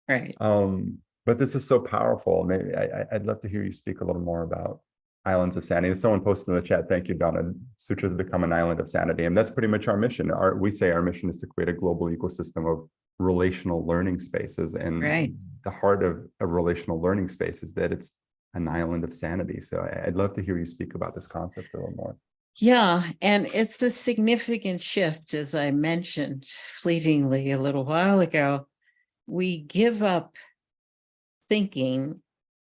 Right. But this is so powerful. Maybe I'd love to hear you speak a little more about islands of sanity. And someone posted in the chat, thank you, Donna. Sutras become an island of sanity. And that's pretty much our mission. We say our mission is to create a global ecosystem of relational learning spaces. And Right. the heart of a relational learning space is that it's an island of sanity. So I'd love to hear you speak about this concept a little more. Yeah, and it's a significant shift, as I mentioned fleetingly a little while ago. We give up thinking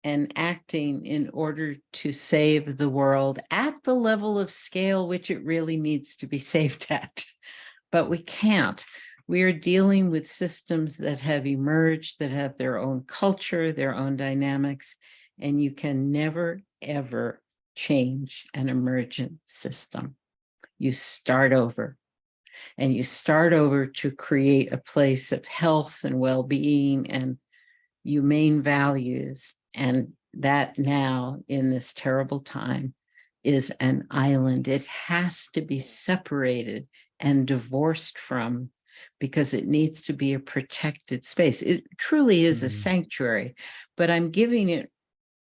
and acting in order to save the world at the level of scale which it really needs to be saved at. But we can't. We are dealing with systems that have emerged, that have their own culture, their own dynamics, and you can never, ever change an emergent system. You start over, and you start over to create a place of health and well-being and humane values. And that now, in this terrible time, is an island. It has to be separated and divorced from, because it needs to be a protected space. It truly is a sanctuary, but I'm giving it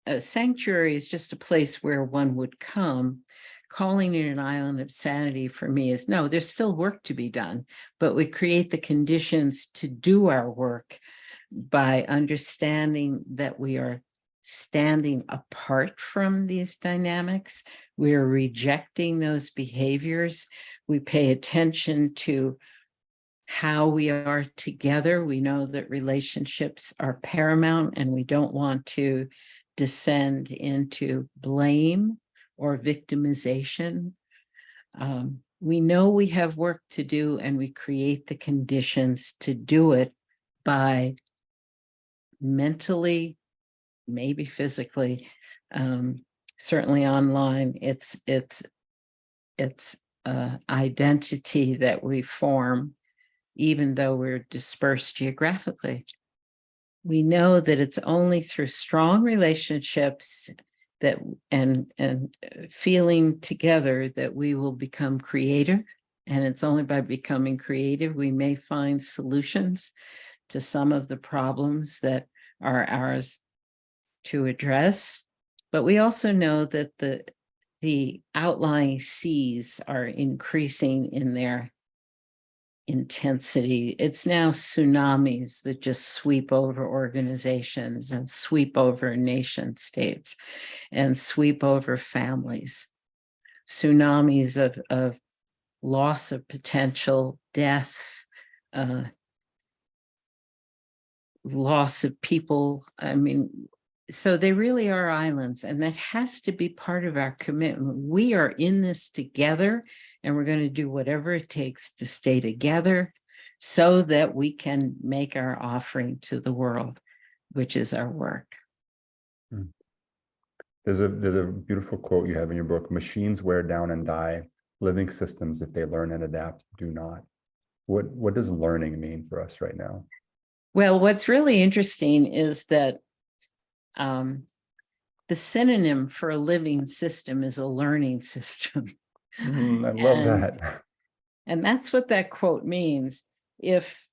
a sanctuary is just a place where one would come. Calling it an island of sanity for me is no, there's still work to be done, but we create the conditions to do our work by understanding that we are standing apart from these dynamics. We are rejecting those behaviors. We pay attention to how we are together. We know that relationships are paramount, and we don't want to descend into blame or victimization. We know we have work to do, and we create the conditions to do it by mentally, maybe physically, certainly online. It's identity that we form, even though we're dispersed geographically. We know that it's only through strong relationships that and feeling together that we will become creative. And it's only by becoming creative we may find solutions to some of the problems that are ours to address. But we also know that the outlying seas are increasing in their intensity. It's now tsunamis that just sweep over organizations and sweep over nation states and sweep over families. Tsunamis of loss of potential, death, loss of people. I mean, so they really are islands, and that has to be part of our commitment. We are in this together, and we're going to do whatever it takes to stay together so that we can make our offering to the world, which is our work. There's a beautiful quote you have in your book: machines wear down and die. Living systems, if they learn and adapt, do not. What does learning mean for us right now? Well, what's really interesting is that the synonym for a living system is a learning system. I love that. And that's what that quote means. If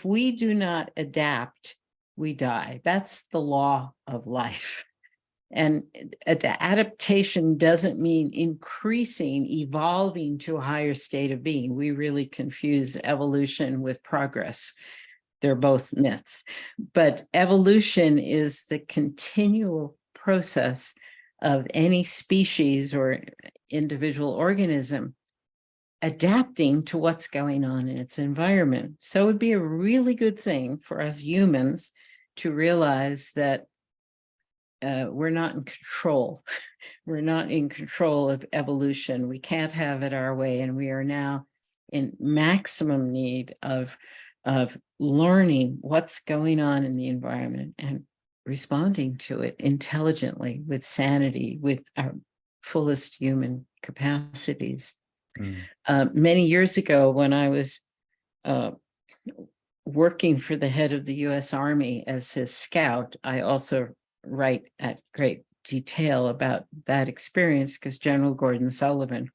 we do not adapt, we die. That's the law of life. And adaptation doesn't mean increasing, evolving to a higher state of being. We really confuse evolution with progress. They're both myths. But evolution is the continual process of any species or individual organism adapting to what's going on in its environment. So it would be a really good thing for us humans to realize that we're not in control. We're not in control of evolution. We can't have it our way. And we are now in maximum need of learning what's going on in the environment and responding to it intelligently, with sanity, with our fullest human capacities. Many years ago, when I was working for the head of the US Army as his scout, I also write at great detail about that experience, because General Gordon Sullivan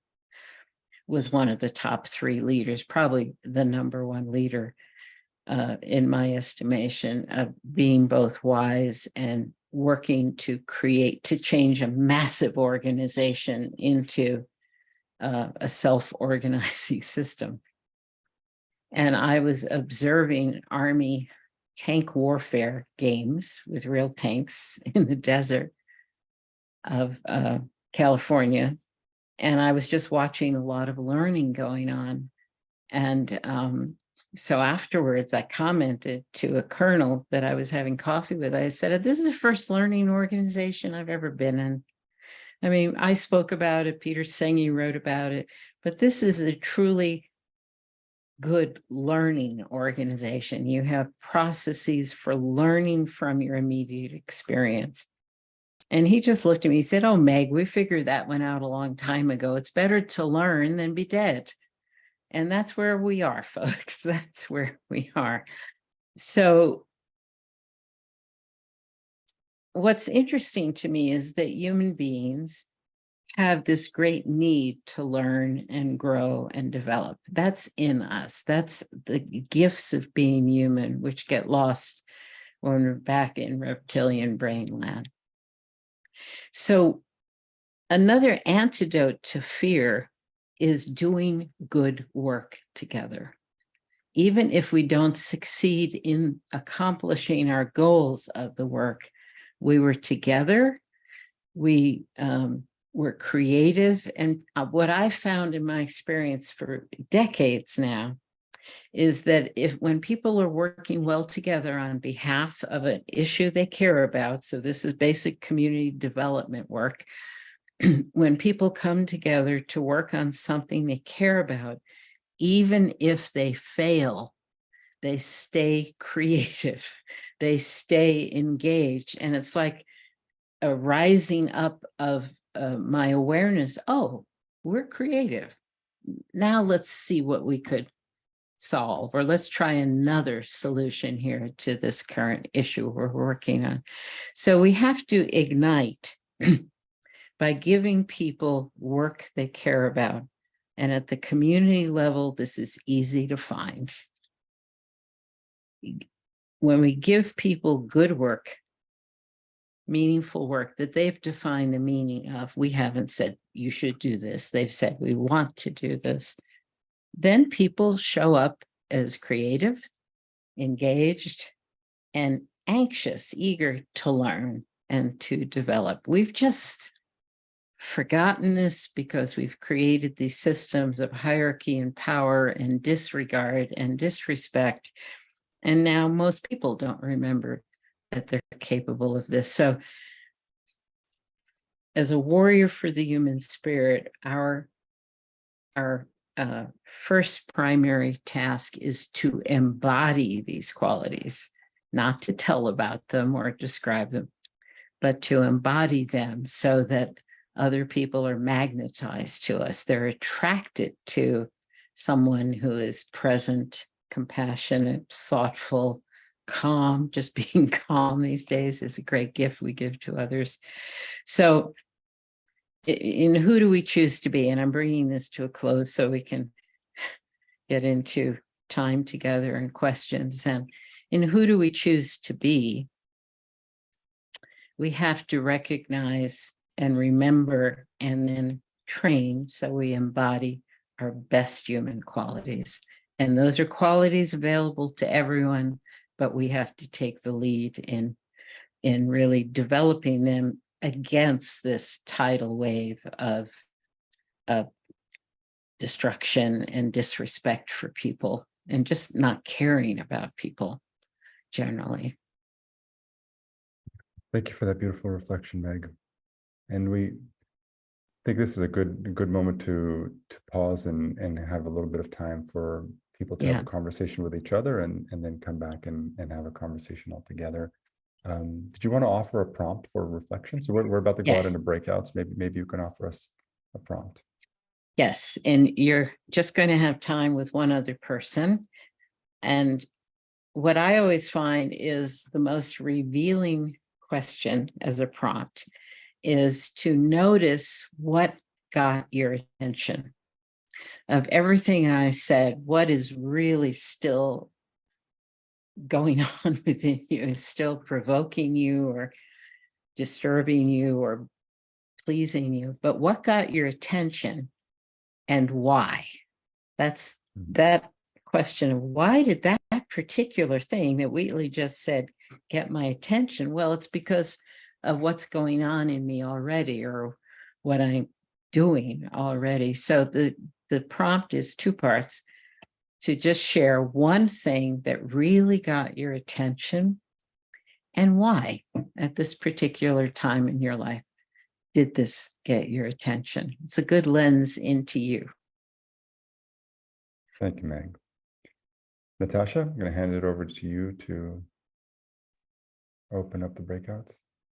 was one of the top 3 leaders, probably the #1 leader in my estimation, of being both wise and working to change a massive organization into a self-organizing system. And I was observing Army tank warfare games with real tanks in the desert of California. And I was just watching a lot of learning going on. And so afterwards, I commented to a colonel that I was having coffee with. I said, "This is the first learning organization I've ever been in. I mean, I spoke about it, Peter Senge wrote about it, but this is a truly good learning organization. You have processes for learning from your immediate experience." And he just looked at me, he said, "Oh, Meg, we figured that one out a long time ago. It's better to learn than be dead." And that's where we are, folks. That's where we are. So what's interesting to me is that human beings have this great need to learn and grow and develop. That's in us. That's the gifts of being human, which get lost when we're back in reptilian brain land. So another antidote to fear is doing good work together. Even if we don't succeed in accomplishing our goals of the work, we were together, we were creative. And what I found in my experience for decades now is that when people are working well together on behalf of an issue they care about, so this is basic community development work, when people come together to work on something they care about, even if they fail, they stay creative, they stay engaged. And it's like a rising up of my awareness. Oh, we're creative. Now let's see what we could solve, or let's try another solution here to this current issue we're working on. So we have to ignite by giving people work they care about. And at the community level, this is easy to find. When we give people good work, meaningful work that they've defined the meaning of, we haven't said, "You should do this." They've said, "We want to do this." Then people show up as creative, engaged, and anxious, eager to learn and to develop. We've just forgotten this because we've created these systems of hierarchy and power and disregard and disrespect. And now most people don't remember that they're capable of this. So as a warrior for the human spirit, our first primary task is to embody these qualities, not to tell about them or describe them, but to embody them so that other people are magnetized to us. They're attracted to someone who is present, compassionate, thoughtful, calm. Just being calm these days is a great gift we give to others. So in who do we choose to be? And I'm bringing this to a close so we can get into time together and questions. And in who do we choose to be? We have to recognize and remember and then train so we embody our best human qualities. And those are qualities available to everyone, but we have to take the lead in really developing them against this tidal wave of destruction and disrespect for people and just not caring about people generally. Thank you for that beautiful reflection, Meg. And we think this is a good moment to pause and have a little bit of time for people to have a conversation with each other and then come back and have a conversation all together. Did you want to offer a prompt for reflection? So we're about to go out into breakouts. Maybe you can offer us a prompt. Yes, and you're just going to have time with one other person. And what I always find is the most revealing question as a prompt is to notice what got your attention. Of everything I said, what is really still going on within you, is still provoking you or disturbing you or pleasing you, but what got your attention and why? That's that question of why did that particular thing that Wheatley just said get my attention? Well, it's because of what's going on in me already or what I'm doing already. So the prompt is two parts: to just share one thing that really got your attention and why at this particular time in your life did this get your attention. It's a good lens into you. Thank you, Meg. Natasha, I'm going to hand it over to you to open up the breakouts.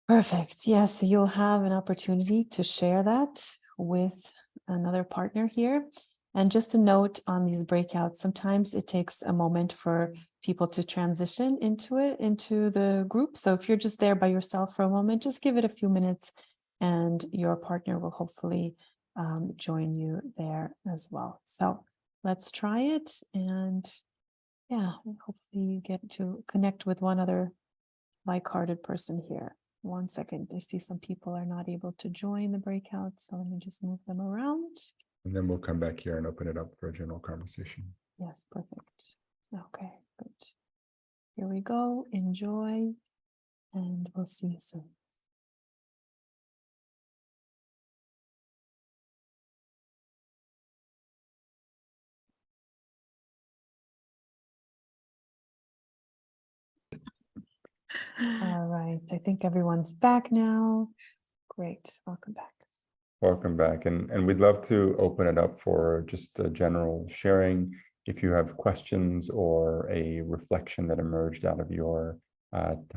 Perfect. Yes, so you'll have an opportunity to share that with another partner here. And just a note on these breakouts, sometimes it takes a moment for people to transition into the group. So if you're just there by yourself for a moment, just give it a few minutes and your partner will hopefully join you there as well. So let's try it. And yeah, hopefully you get to connect with one other like-hearted person here. 1 second. I see some people are not able to join the breakout, so let me just move them around. And then we'll come back here and open it up for a general conversation. Yes, perfect. Okay, good. Here we go. Enjoy, and we'll see you soon. All right, I think everyone's back now. Great, welcome back. Welcome back. And we'd love to open it up for just a general sharing. If you have questions or a reflection that emerged out of your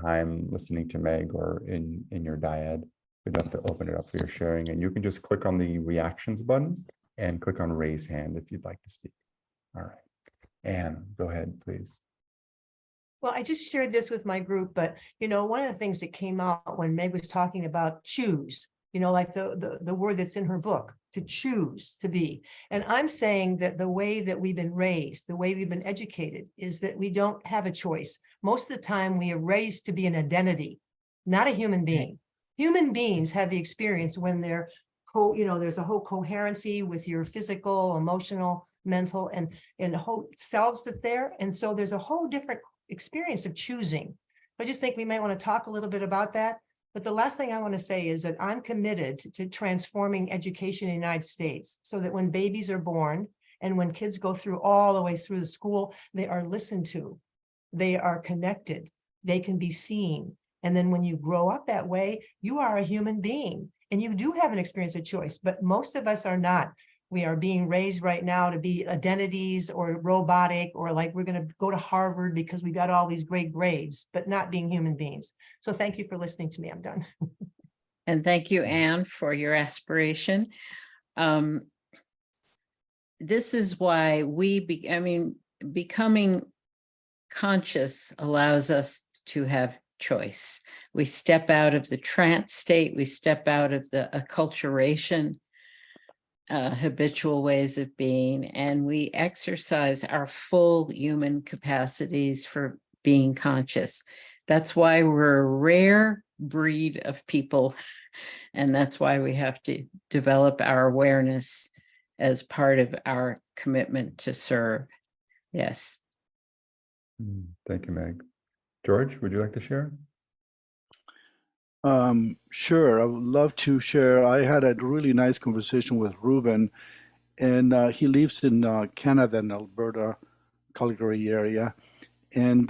time listening to Meg or in your dyad, we'd love to open it up for your sharing. And you can just click on the reactions button and click on raise hand if you'd like to speak. All right. Anne, go ahead, please. Well, I just shared this with my group, but, one of the things that came out when Meg was talking about choose, like the word that's in her book, to choose to be. And I'm saying that the way that we've been raised, the way we've been educated is that we don't have a choice. Most of the time we are raised to be an identity, not a human being. Human beings have the experience when they're, there's a whole coherency with your physical, emotional, mental, and the whole selves that there. And so there's a whole different experience of choosing. I just think we might want to talk a little bit about that. But the last thing I want to say is that I'm committed to transforming education in the United States so that when babies are born and when kids go through all the way through the school, they are listened to, they are connected, they can be seen. And then when you grow up that way, you are a human being and you do have an experience of choice, but most of us are not. We are being raised right now to be identities or robotic, or like we're going to go to Harvard because we got all these great grades, but not being human beings. So thank you for listening to me. I'm done. And thank you, Anne, for your aspiration. This is why becoming conscious allows us to have choice. We step out of the trance state, we step out of the acculturation, habitual ways of being, and we exercise our full human capacities for being conscious. That's why we're a rare breed of people, and that's why we have to develop our awareness as part of our commitment to serve. Yes. Thank you, Meg. George, would you like to share? Sure, I would love to share. I had a really nice conversation with Ruben, and he lives in Canada, in Alberta, Calgary area. And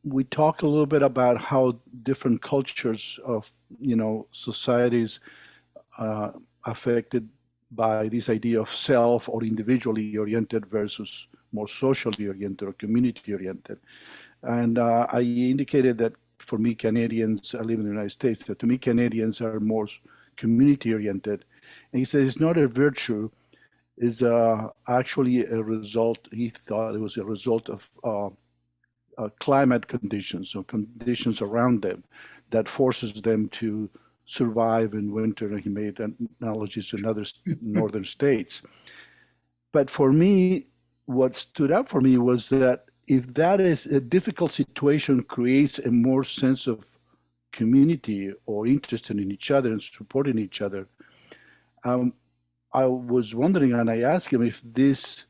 we talked a little bit about how different cultures of, societies affected by this idea of self or individually oriented versus more socially oriented or community oriented. And I indicated that for me, Canadians, I live in the United States, that to me, Canadians are more community oriented. And he says it's not a virtue, is actually a result, he thought it was a result of climate conditions or conditions around them that forces them to survive in winter. And he made analogies in other northern states. But for me, what stood out for me was that if that is a difficult situation creates a more sense of community or interest in each other and supporting each other, I was wondering, and I asked him if these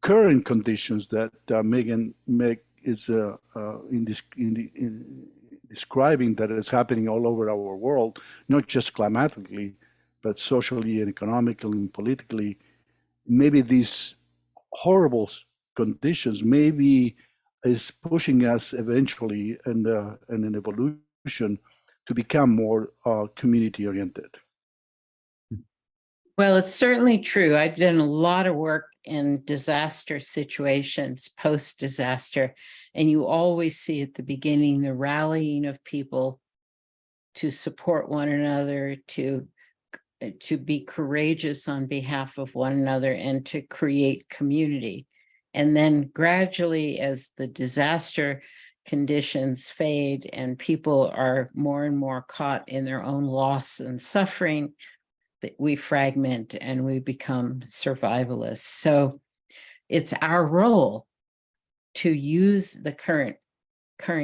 current conditions that Meg is describing that is happening all over our world, not just climatically, but socially and economically and politically, maybe these horrible conditions maybe is pushing us eventually in an evolution to become more community oriented. Well, it's certainly true. I've done a lot of work in disaster situations, post-disaster, and you always see at the beginning the rallying of people to support one another, to be courageous on behalf of one another, and to create community. And then gradually, as the disaster conditions fade and people are more and more caught in their own loss and suffering, we fragment and we become survivalists. So it's our role to use the current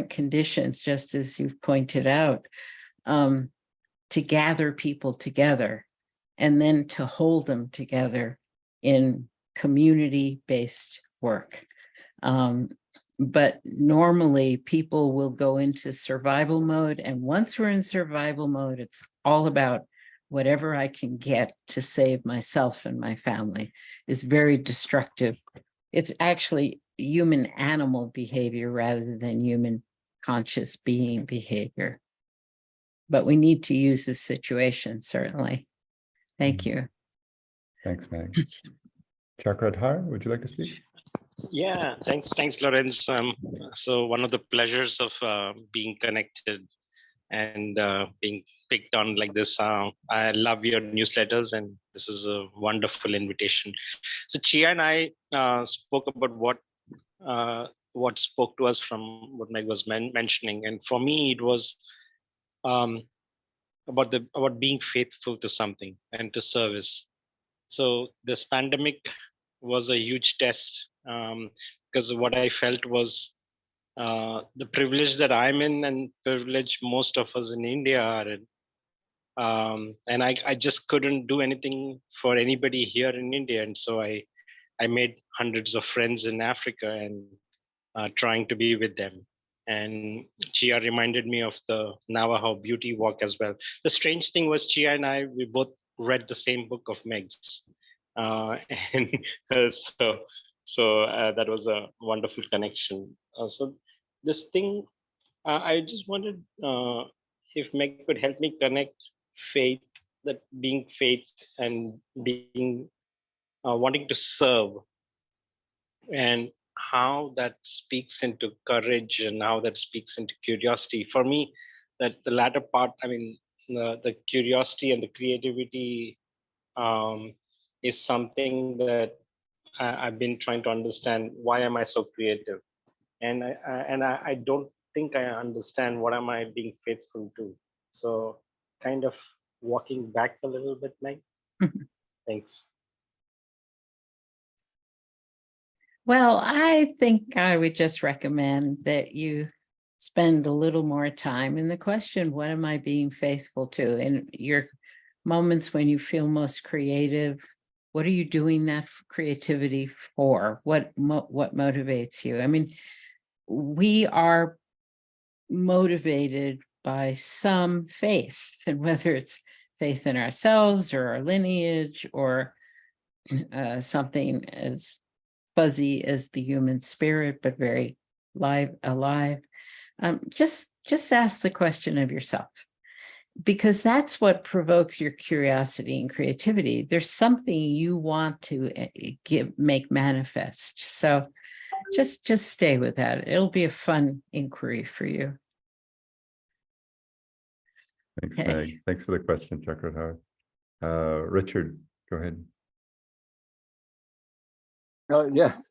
conditions, just as you've pointed out, to gather people together and then to hold them together in community-based work. But normally people will go into survival mode. And once we're in survival mode, it's all about whatever I can get to save myself and my family. Is very destructive. It's actually human animal behavior rather than human conscious being behavior. But we need to use this situation, certainly. Thank you. Thanks, Meg. Chakradhar, would you like to speak? Yeah, thanks, Lawrence. So one of the pleasures of being connected and being picked on like this, I love your newsletters, and this is a wonderful invitation. So Chia and I spoke about what spoke to us from what Meg was mentioning, and for me it was about being faithful to something and to service. So this pandemic was a huge test, because what I felt was the privilege that I'm in and privilege most of us in India are in. And I just couldn't do anything for anybody here in India. And so I made hundreds of friends in Africa and trying to be with them. And Chia reminded me of the Navajo beauty walk as well. The strange thing was Chia and I, we both read the same book of Meg's. And so that was a wonderful connection. So this thing, I just wanted if Meg could help me connect faith, that being faith and being wanting to serve, and how that speaks into courage and how that speaks into curiosity. For me, that the latter part, I mean, the curiosity and the creativity is something that I've been trying to understand. Why am I so creative? And I don't think I understand what am I being faithful to. So kind of walking back a little bit, Meg. Thanks. Well, I think I would just recommend that you spend a little more time in the question, what am I being faithful to? In your moments when you feel most creative, what are you doing that creativity for? What motivates you? I mean, we are motivated by some faith, and whether it's faith in ourselves or our lineage or something as fuzzy as the human spirit, but very alive. Just ask the question of yourself, because that's what provokes your curiosity and creativity. There's something you want to make manifest. So just stay with that. It'll be a fun inquiry for you. Thanks, Okay. Meg. Thanks for the question, Chakratar. Richard, go ahead. Yes.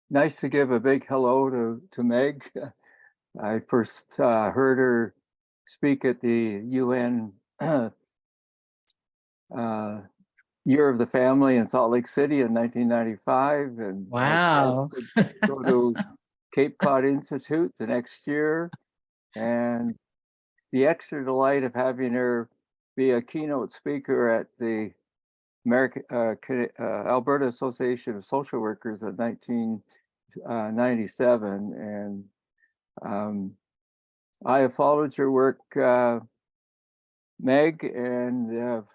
Nice to give a big hello to Meg. I first heard her speak at the UN Year of the Family in Salt Lake City in 1995, and Wow. I had to go to Cape Cod Institute the next year, and the extra delight of having her be a keynote speaker at the Alberta Association of Social Workers in 1997, and I have followed your work, Meg, and have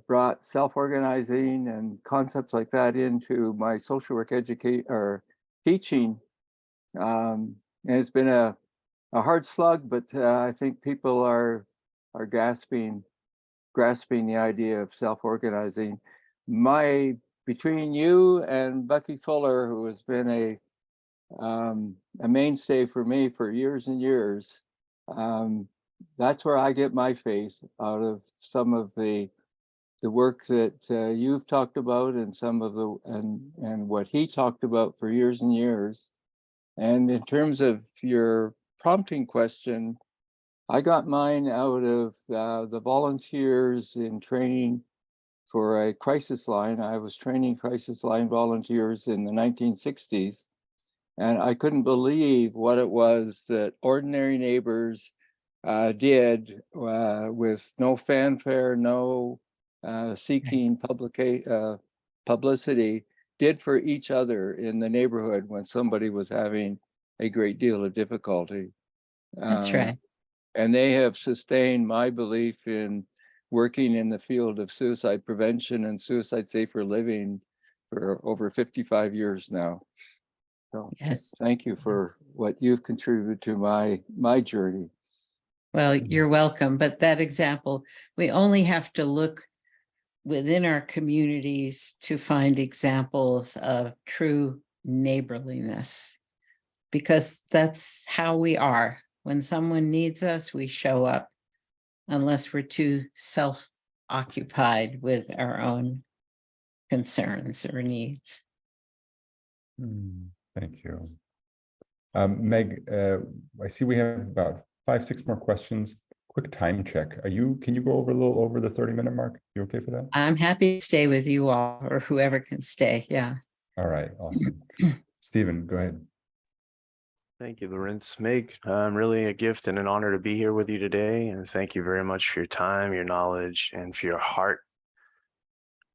brought self-organizing and concepts like that into my social work teaching. And it's been a hard slug, but I think people are grasping the idea of self-organizing. Between you and Bucky Fuller, who has been a mainstay for me for years and years, that's where I get my faith out of some of the work that you've talked about, and some of and what he talked about for years and years. And in terms of your prompting question, I got mine out of the volunteers in training for a crisis line. I was training crisis line volunteers in the 1960s, and I couldn't believe what it was that ordinary neighbors did with no fanfare, no seeking publicity, did for each other in the neighborhood when somebody was having a great deal of difficulty. That's right. And they have sustained my belief in working in the field of suicide prevention and suicide safer living for over 55 years now. So Yes. thank you for what you've contributed to my journey. Well, you're welcome. But that example, we only have to look within our communities to find examples of true neighborliness, because that's how we are. When someone needs us, we show up, unless we're too self-occupied with our own concerns or needs. Thank you. Meg, I see we have about 5-6 more questions. Quick time check. Can you go over a little over the 30-minute mark? You okay for that? I'm happy to stay with you all, or whoever can stay. Yeah. All right, awesome. Stephen, go ahead. Thank you, Lawrence. Meg, really a gift and an honor to be here with you today. And thank you very much for your time, your knowledge, and for your heart.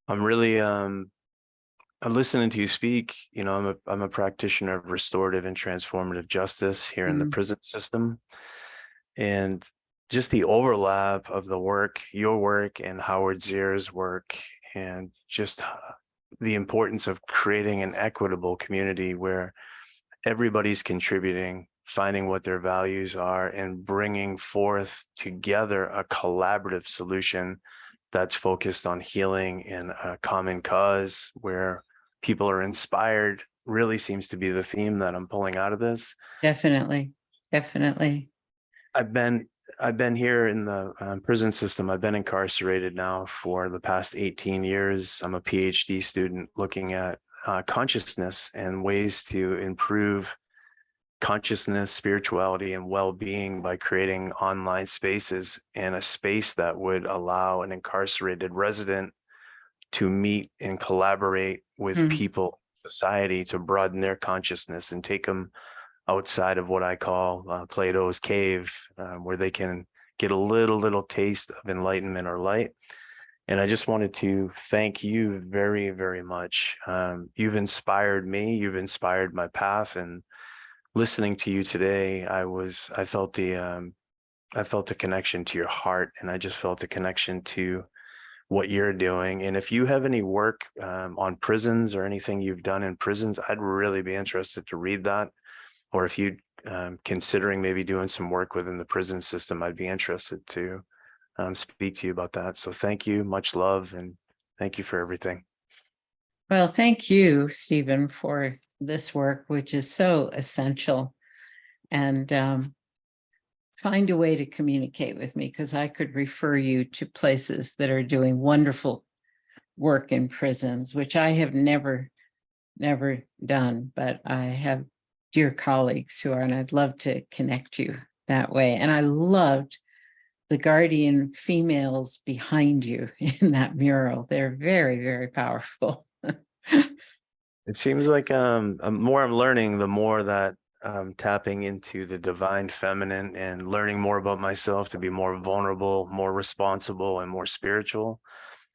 I'm really I'm listening to you speak. You know, I'm a practitioner of restorative and transformative justice here in the prison system. And just the overlap of the work, your work and Howard Zier's work, and just the importance of creating an equitable community where everybody's contributing, finding what their values are, and bringing forth together a collaborative solution that's focused on healing and a common cause where people are inspired, really seems to be the theme that I'm pulling out of this. Definitely. Definitely. I've been here in the prison system. I've been incarcerated now for the past 18 years. I'm a PhD student looking at consciousness and ways to improve consciousness, spirituality, and well-being by creating online spaces and a space that would allow an incarcerated resident to meet and collaborate with people, society, to broaden their consciousness and take them outside of what I call Plato's cave, where they can get a little taste of enlightenment or light. And I just wanted to thank you very, very much. You've inspired me. You've inspired my path. And listening to you today, I felt the I felt a connection to your heart, and I just felt a connection to what you're doing. And if you have any work on prisons or anything you've done in prisons, I'd really be interested to read that. Or if you considering maybe doing some work within the prison system, I'd be interested to speak to you about that. So thank you, much love, and thank you for everything. Well, thank you, Stephen, for this work, which is so essential. And find a way to communicate with me, because I could refer you to places that are doing wonderful work in prisons, which I have never done, but I have dear colleagues who are, and I'd love to connect you that way. And I loved the guardian females behind you in that mural. They're very, very powerful. It seems like the more I'm learning, the more that tapping into the divine feminine and learning more about myself to be more vulnerable, more responsible, and more spiritual.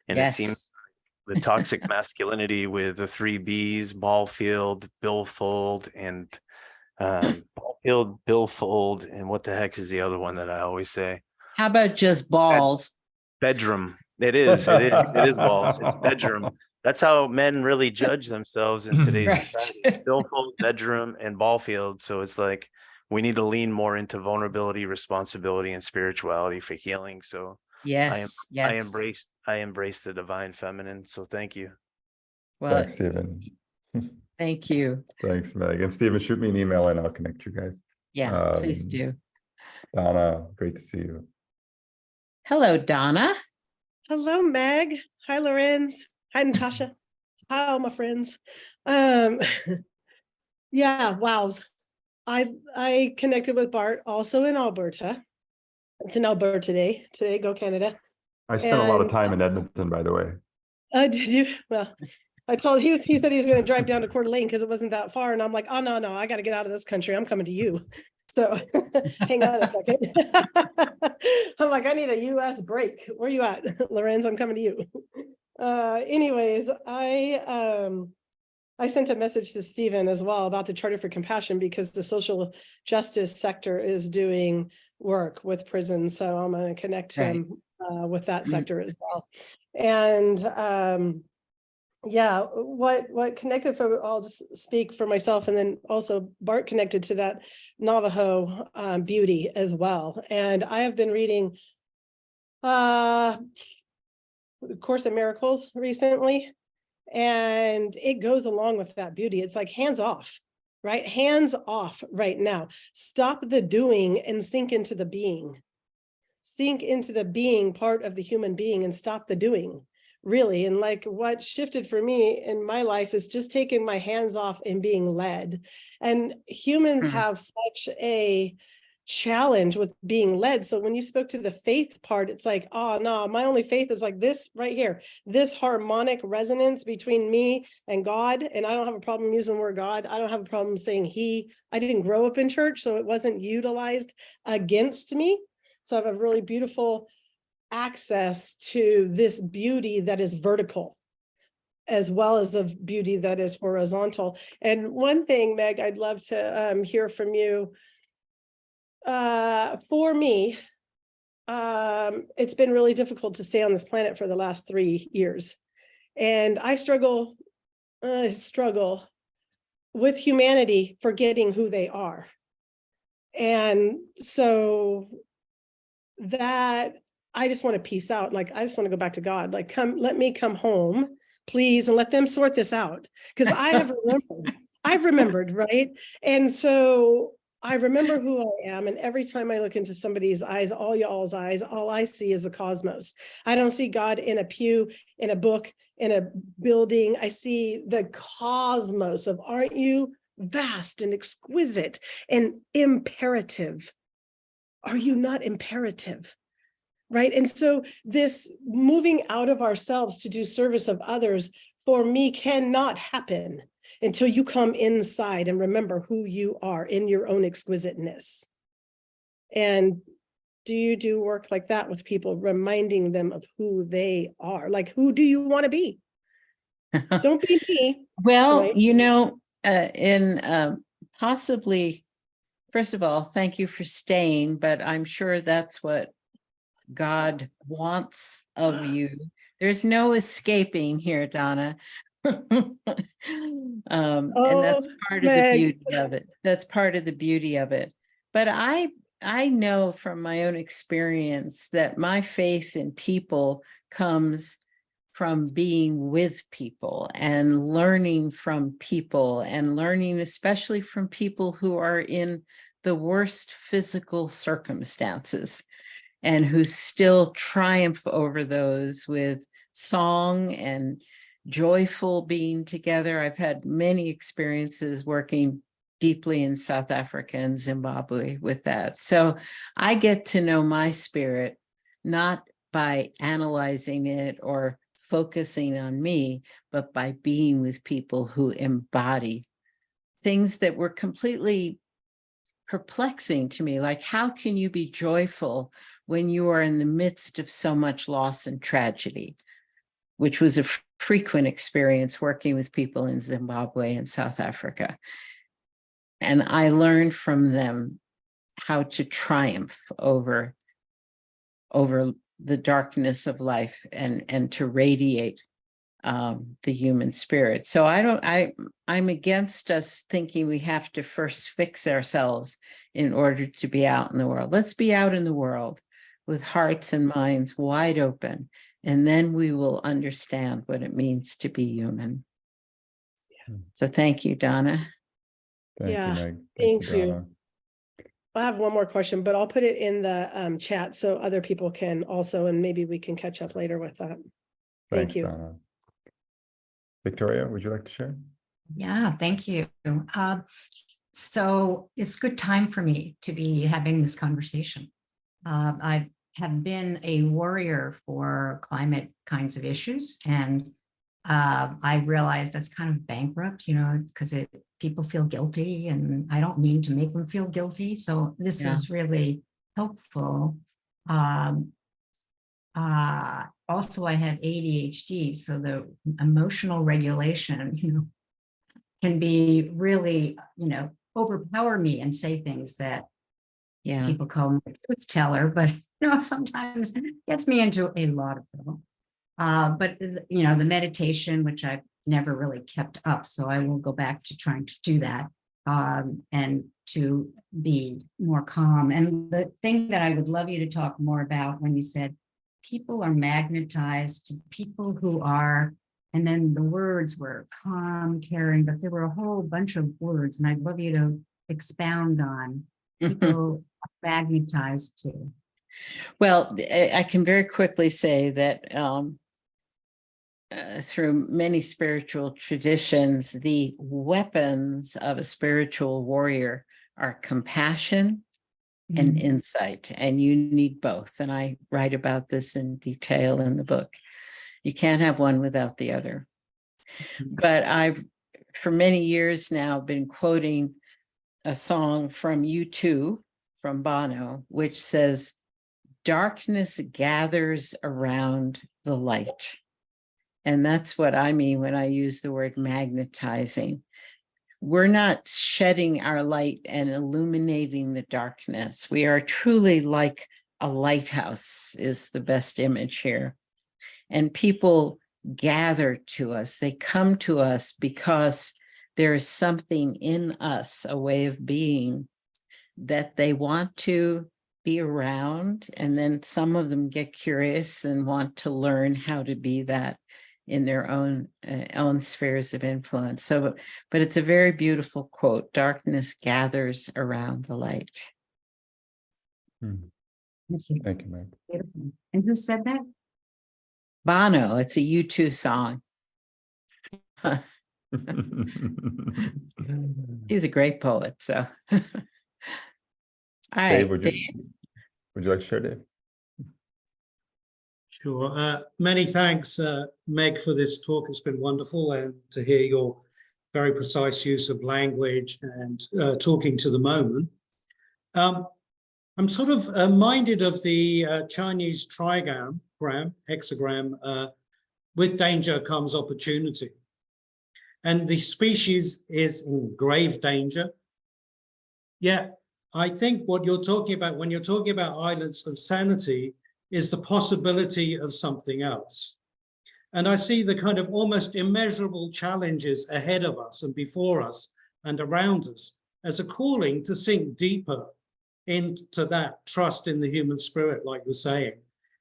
And it seems Yes. the toxic masculinity with the 3 Bs, ball field, billfold, and ball field, billfold, and what the heck is the other one that I always say? How about just balls? Bedroom. It is balls. It's bedroom. That's how men really judge themselves in today's society. Billfold, bedroom, and ball field. So it's like we need to lean more into vulnerability, responsibility, and spirituality for healing. So Yes, I yes. embrace the divine feminine. So thank you. Well, Thanks, Stephen. thank you. Thanks, Meg. And Stephen, shoot me an email and I'll connect you guys. Yeah, please do. Donna, great to see you. Hello, Donna. Hello, Meg. Hi, Lorenz. Hi, Natasha. Hi, all my friends. Yeah, wows. I connected with Bart also in Alberta. It's an Alberta day. Today, go Canada. I spent a lot of time in Edmonton, by the way. Did you? Well, I told he said he was going to drive down to Coeur d'Alene because it wasn't that far. And I'm like, oh, no, I got to get out of this country. I'm coming to you. So hang on a second. I'm like, I need a US break. Where are you at? Lorenz, I'm coming to you. Anyways, I sent a message to Stephen as well about the Charter for Compassion, because the social justice sector is doing work with prisons. So I'm going to connect him with that sector as well. And yeah, what connected for, I'll just speak for myself, and then also Bart connected to that Navajo beauty as well. And I have been reading Course in Miracles recently, and it goes along with that beauty. It's like hands off, right? Hands off right now. Stop the doing and sink into the being. Sink into the being part of the human being and stop the doing. Really. And like what shifted for me in my life is just taking my hands off and being led. And humans have such a challenge with being led. So when you spoke to the faith part, it's like, oh no, my only faith is like this right here, this harmonic resonance between me and God. And I don't have a problem using the word God. I don't have a problem saying he. I didn't grow up in church, so it wasn't utilized against me. So I have a really beautiful access to this beauty that is vertical, as well as the beauty that is horizontal. And one thing, Meg, I'd love to hear from you. For me, it's been really difficult to stay on this planet for the last 3 years. And I struggle with humanity forgetting who they are. And so that I just want to peace out. Like, I just want to go back to God. Like, let me come home, please, and let them sort this out. Because I've remembered, right? And so I remember who I am. And every time I look into somebody's eyes, all y'all's eyes, all I see is the cosmos. I don't see God in a pew, in a book, in a building. I see the cosmos of, aren't you vast and exquisite and imperative? Are you not imperative? Right. And so this moving out of ourselves to do service of others, for me, cannot happen until you come inside and remember who you are in your own exquisiteness. And do you do work like that with people, reminding them of who they are? Like, who do you want to be? Don't be me. Well, right? you know, in possibly First of all, thank you for staying, but I'm sure that's what God wants of you. There's no escaping here, Donna. And that's part of the Meg. beauty of it. That's part of the beauty of it. But I know from my own experience that my faith in people comes from being with people and learning from people and learning especially from people who are in the worst physical circumstances and who still triumph over those with song and joyful being together. I've had many experiences working deeply in South Africa and Zimbabwe with that. So I get to know my spirit, not by analyzing it or focusing on me, but by being with people who embody things that were completely perplexing to me. Like, how can you be joyful when you are in the midst of so much loss and tragedy, which was a frequent experience working with people in Zimbabwe and South Africa. And I learned from them how to triumph over the darkness of life and to radiate the human spirit. So I'm against us thinking we have to first fix ourselves in order to be out in the world. Let's be out in the world with hearts and minds wide open, and then we will understand what it means to be human. So thank you, Donna. Thank Yeah, you, Meg. thank you. Donna. I have one more question, but I'll put it in the chat so other people can also, and maybe we can catch up later with that. Thank Thanks, you. Donna. Victoria, would you like to share? Yeah, thank you. So it's good time for me to be having this conversation. I have been a warrior for climate kinds of issues, and I realize that's kind of bankrupt, because people feel guilty, and I don't mean to make them feel guilty. So this is really helpful. Also, I have ADHD, so the emotional regulation, can be really, overpower me and say things that people call me a truth teller, but sometimes it gets me into a lot of trouble. But the meditation, which I've never really kept up, so I will go back to trying to do that and to be more calm. And the thing that I would love you to talk more about when you said people are magnetized to people who are, and then the words were calm, caring, but there were a whole bunch of words, and I'd love you to expound on people magnetized to. Well, I can very quickly say that through many spiritual traditions, the weapons of a spiritual warrior are compassion and insight, and you need both. And I write about this in detail in the book. You can't have one without the other. But I've, for many years now, been quoting a song from U2, from Bono, which says, "Darkness gathers around the light." And that's what I mean when I use the word magnetizing. We're not shedding our light and illuminating the darkness. We are truly like a lighthouse, is the best image here. And people gather to us. They come to us because there is something in us, a way of being, that they want to be around. And then some of them get curious and want to learn how to be that in their own spheres of influence. So, but it's a very beautiful quote. Darkness gathers around the light. Thank you, Meg. Beautiful. And who said that? Bono. It's a U2 song. He's a great poet. So, all right, Dave, would you like to share, Dave? Sure. Many thanks, Meg, for this talk. It's been wonderful, and to hear your very precise use of language and talking to the moment. I'm sort of minded of the Chinese trigram, hexagram, with danger comes opportunity. And the species is in grave danger, yet I think what you're talking about when you're talking about islands of sanity is the possibility of something else. And I see the kind of almost immeasurable challenges ahead of us and before us and around us as a calling to sink deeper into that trust in the human spirit, like you're saying,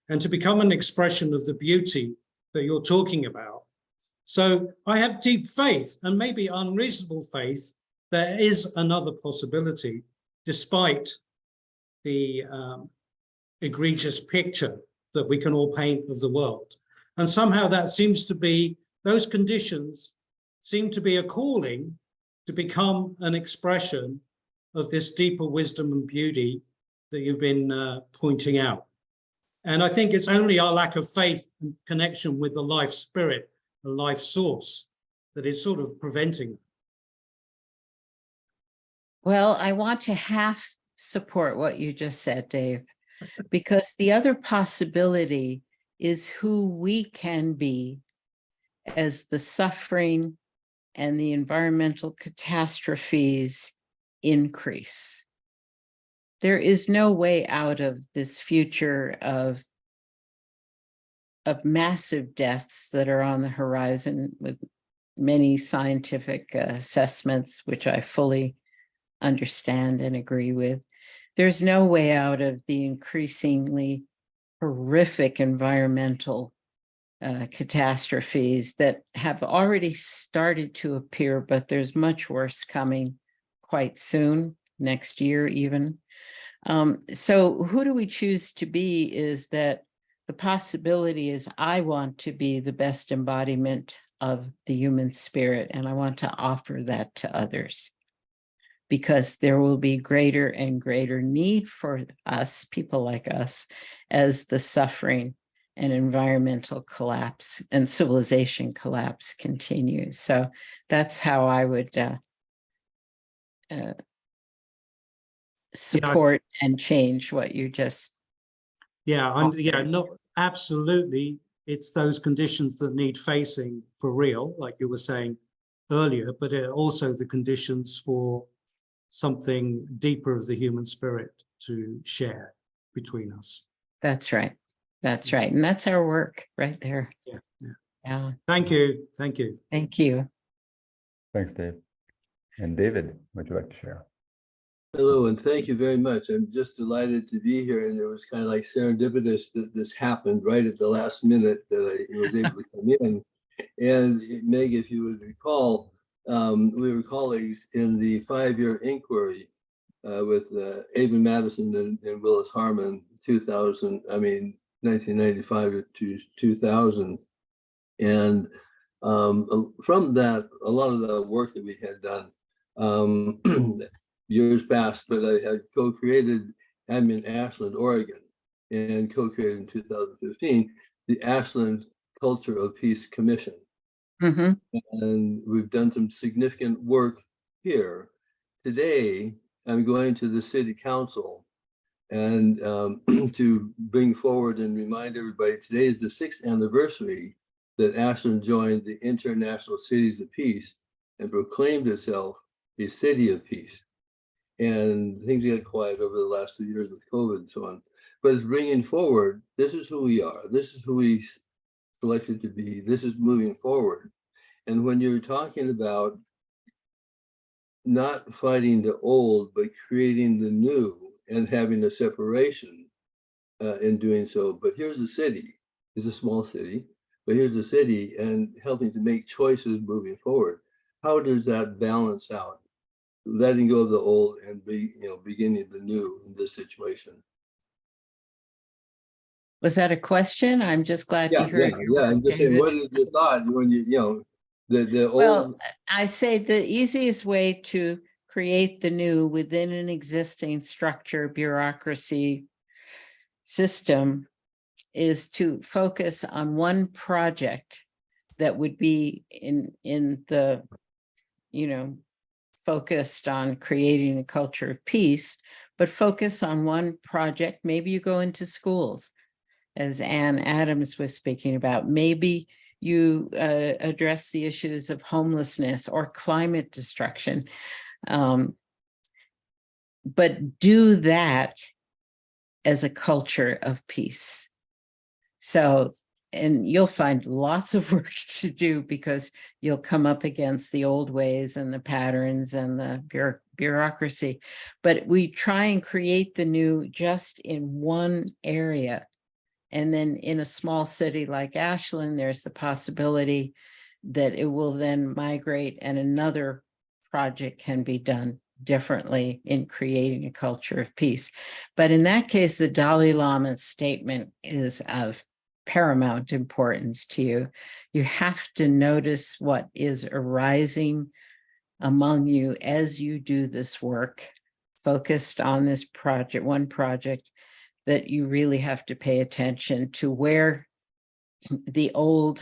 and to become an expression of the beauty that you're talking about. So I have deep faith, and maybe unreasonable faith, there is another possibility, despite the egregious picture that we can all paint of the world. And somehow that seems to be, those conditions seem to be a calling to become an expression of this deeper wisdom and beauty that you've been pointing out. And I think it's only our lack of faith and connection with the life spirit, the life source, that is sort of preventing it. Well, I want to half support what you just said, Dave, because the other possibility is who we can be as the suffering and the environmental catastrophes increase. There is no way out of this future of massive deaths that are on the horizon, with many scientific assessments, which I fully understand and agree with. There's no way out of the increasingly horrific environmental catastrophes that have already started to appear, but there's much worse coming quite soon, next year even. So who do we choose to be is that the possibility is I want to be the best embodiment of the human spirit, and I want to offer that to others, because there will be greater and greater need for us, people like us, as the suffering and environmental collapse and civilization collapse continues. So that's how I would support and change what you just. No, absolutely. It's those conditions that need facing for real, like you were saying earlier, but also the conditions for something deeper of the human spirit to share between us. That's right. That's right. And that's our work right there. Yeah. Thank you. Thank you. Thank you. Thanks, Dave. And David, would you like to share? Hello, and thank you very much. I'm just delighted to be here. And it was kind of like serendipitous that this happened right at the last minute that I was able to come in. And Meg, if you would recall, we were colleagues in the 5-year inquiry with Avon Madison and Willis Harmon, 1995 to 2000. And from that, a lot of the work that we had done years past, but I had co-created, I'm in Ashland, Oregon, and co-created in 2015, the Ashland Culture of Peace Commission. Mm-hmm. And we've done some significant work here. Today, I'm going to the city council and to bring forward and remind everybody, today is the 6th anniversary that Ashland joined the International Cities of Peace and proclaimed itself a city of peace. And things get quiet over the last 2 years with COVID and so on. But it's bringing forward, this is who we are. This is who we selected to be. This is moving forward. And when you're talking about not fighting the old, but creating the new and having a separation in doing so. But here's the city. It's a small city, but here's the city and helping to make choices moving forward. How does that balance out? Letting go of the old and beginning the new in this situation. Was that a question? I'm just glad to hear it. Yeah, I'm just saying, what is your thought when the old? Well, I say the easiest way to create the new within an existing structure, bureaucracy, system is to focus on one project that would be in the, focused on creating a culture of peace, but focus on one project. Maybe you go into schools, as Ann Adams was speaking about. Maybe you address the issues of homelessness or climate destruction. but do that as a culture of peace. So, and you'll find lots of work to do because you'll come up against the old ways and the patterns and the bureaucracy. But we try and create the new just in one area. And then in a small city like Ashland, there's the possibility that it will then migrate and another project can be done differently in creating a culture of peace. But in that case, the Dalai Lama's statement is of paramount importance to you. You have to notice what is arising among you as you do this work, focused on this project, one project, that you really have to pay attention to where the old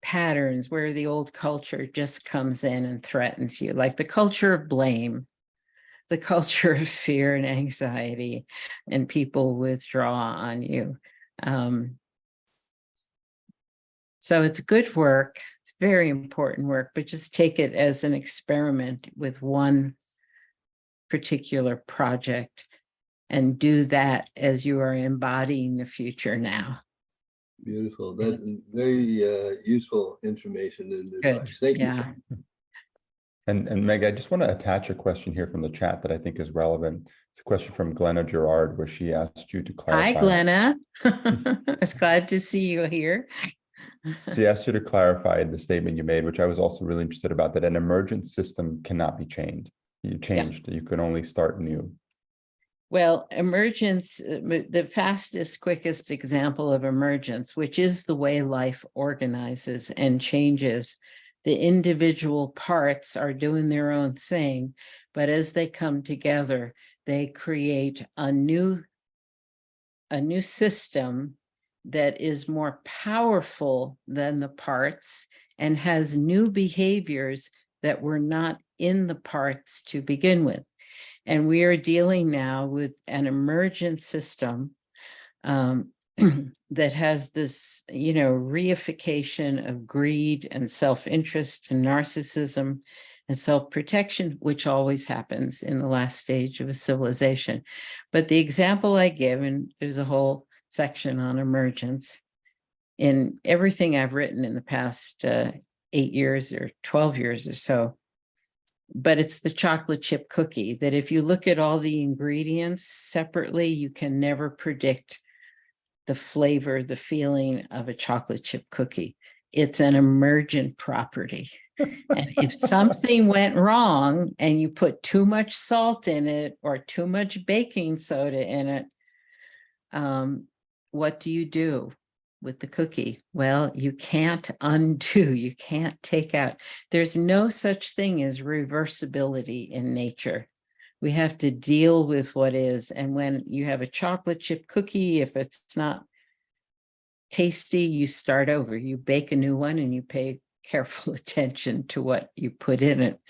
patterns, where the old culture just comes in and threatens you, like the culture of blame, the culture of fear and anxiety, and people withdraw on you. So it's good work. It's very important work, but just take it as an experiment with one particular project and do that as you are embodying the future now. Beautiful. That's very useful information and advice. Thank you. And Meg, I just want to attach a question here from the chat that I think is relevant. It's a question from Glenna Gerard, where she asked you to clarify. Hi, Glenna. I was glad to see you here. She asked you to clarify the statement you made, which I was also really interested about, that an emergent system cannot be changed. You You can only start new. Well, emergence, the fastest, quickest example of emergence, which is the way life organizes and changes. The individual parts are doing their own thing, but as they come together, they create a new system that is more powerful than the parts and has new behaviors that were not in the parts to begin with. And we are dealing now with an emergent system that has this, reification of greed and self-interest and narcissism and self-protection, which always happens in the last stage of a civilization. But the example I give, and there's a whole section on emergence in everything I've written in the past 8 years or 12 years or so, but it's the chocolate chip cookie, that if you look at all the ingredients separately, you can never predict the flavor, the feeling of a chocolate chip cookie. It's an emergent property. And if something went wrong and you put too much salt in it or too much baking soda in it, what do you do with the cookie? Well, you can't undo, you can't take out. There's no such thing as reversibility in nature. We have to deal with what is. And when you have a chocolate chip cookie, if it's not tasty, you start over. You bake a new one and you pay careful attention to what you put in it.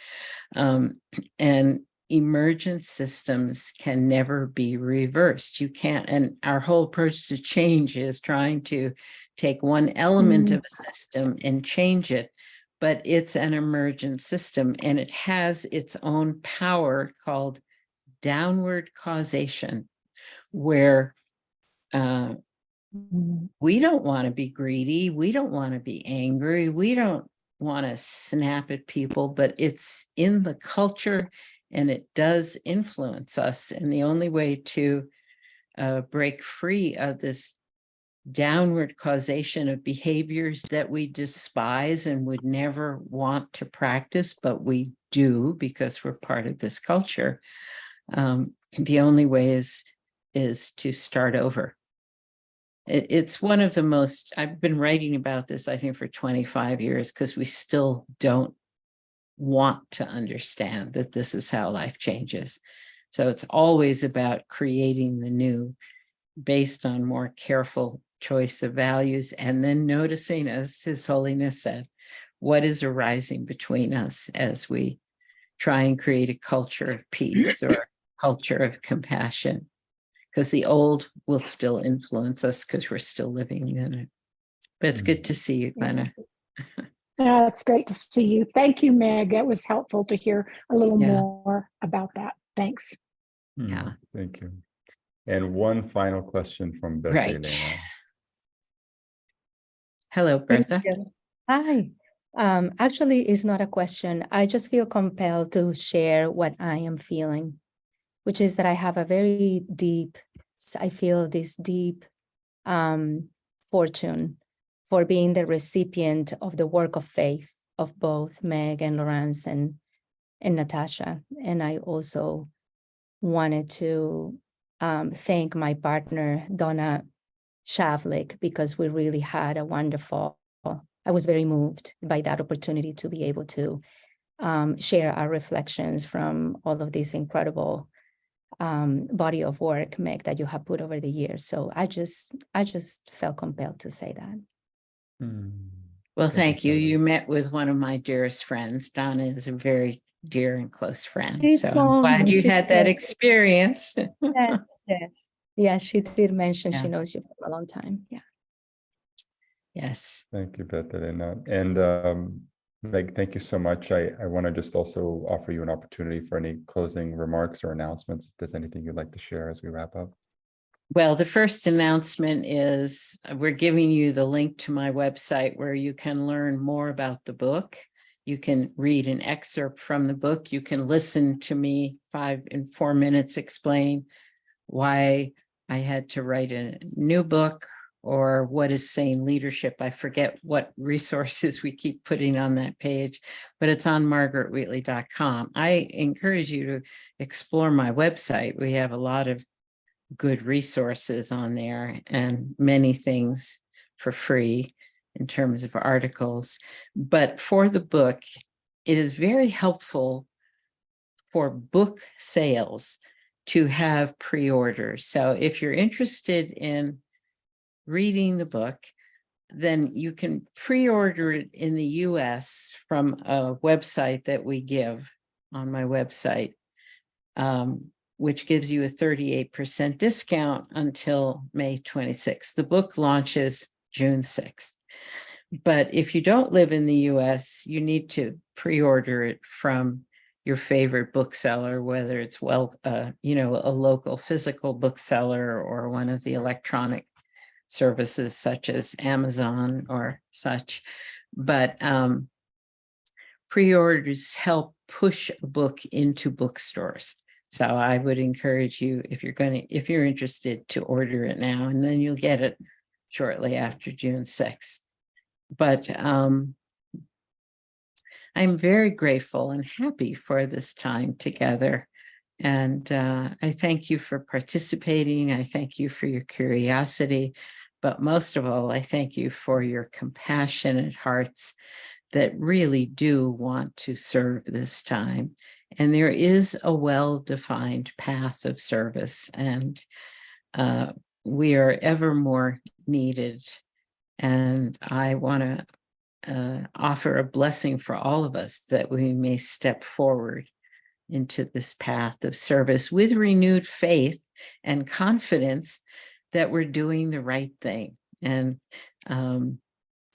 And emergent systems can never be reversed. You can't, and our whole approach to change is trying to take one element of a system and change it, but it's an emergent system and it has its own power called downward causation, where we don't want to be greedy, we don't want to be angry, we don't want to snap at people, but it's in the culture and it does influence us. And the only way to break free of this downward causation of behaviors that we despise and would never want to practice, but we do because we're part of this culture. The only way is to start over. It's one of the most, I've been writing about this, I think, for 25 years, because we still don't want to understand that this is how life changes. So it's always about creating the new based on more careful choice of values, and then noticing, as His Holiness said, what is arising between us as we try and create a culture of peace or a culture of compassion, because the old will still influence us because we're still living in it. But it's good to see you, Glenna. Yeah, it's great to see you. Thank you, Meg. It was helpful to hear a little more about that. Thanks. Yeah. Thank you. And one final question from Bertha Right. Elena. Hello, Thank Bertha. you. Hi. Actually, it's not a question. I just feel compelled to share what I am feeling, which is that I have a very deep, I feel this deep fortune for being the recipient of the work of faith of both Meg and Lawrence and Natasha. And I also wanted to thank my partner, Donna Shavlik, because we really had a wonderful, I was very moved by that opportunity to be able to share our reflections from all of this incredible body of work, Meg, that you have put over the years. So I just felt compelled to say that. Well, thank you. so much. You met with one of my dearest friends. Donna is a very dear and close friend. She's So I'm glad you had that experience. Yes, yes. Yeah, she did mention Yeah. she knows you for a long time. Yeah. Yes. Thank you, Bertha Elena. And Meg, thank you so much. I want to just also offer you an opportunity for any closing remarks or announcements, if there's anything you'd like to share as we wrap up. Well, the first announcement is we're giving you the link to my website where you can learn more about the book. You can read an excerpt from the book. You can listen to me 5 and 4 minutes explain why I had to write a new book, or what is sane leadership. I forget what resources we keep putting on that page, but it's on margaretwheatley.com. I encourage you to explore my website. We have a lot of good resources on there and many things for free in terms of articles. But for the book, it is very helpful for book sales to have pre-orders. So if you're interested in reading the book, then you can pre-order it in the US from a website that we give on my website, which gives you a 38% discount until May 26th. The book launches June 6th. But if you don't live in the US, you need to pre-order it from your favorite bookseller, whether it's a local physical bookseller or one of the electronic services such as Amazon or such. But pre-orders help push a book into bookstores. So I would encourage you, if you're interested, to order it now, and then you'll get it shortly after June 6th. But I'm very grateful and happy for this time together. And I thank you for participating. I thank you for your curiosity. But most of all, I thank you for your compassionate hearts that really do want to serve this time. And there is a well-defined path of service, and we are ever more needed. And I want to offer a blessing for all of us that we may step forward into this path of service with renewed faith and confidence that we're doing the right thing. And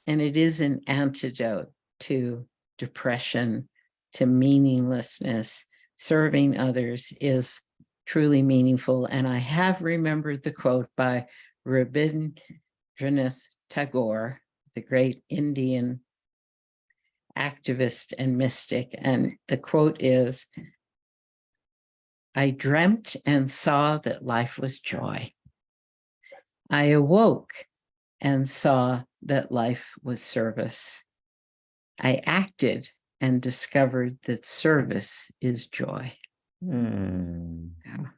it is an antidote to depression, to meaninglessness. Serving others is truly meaningful. And I have remembered the quote by Rabindranath Tagore, the great Indian activist and mystic. And the quote is, "I dreamt and saw that life was joy. I awoke and saw that life was service. I acted and discovered that service is joy." Yeah.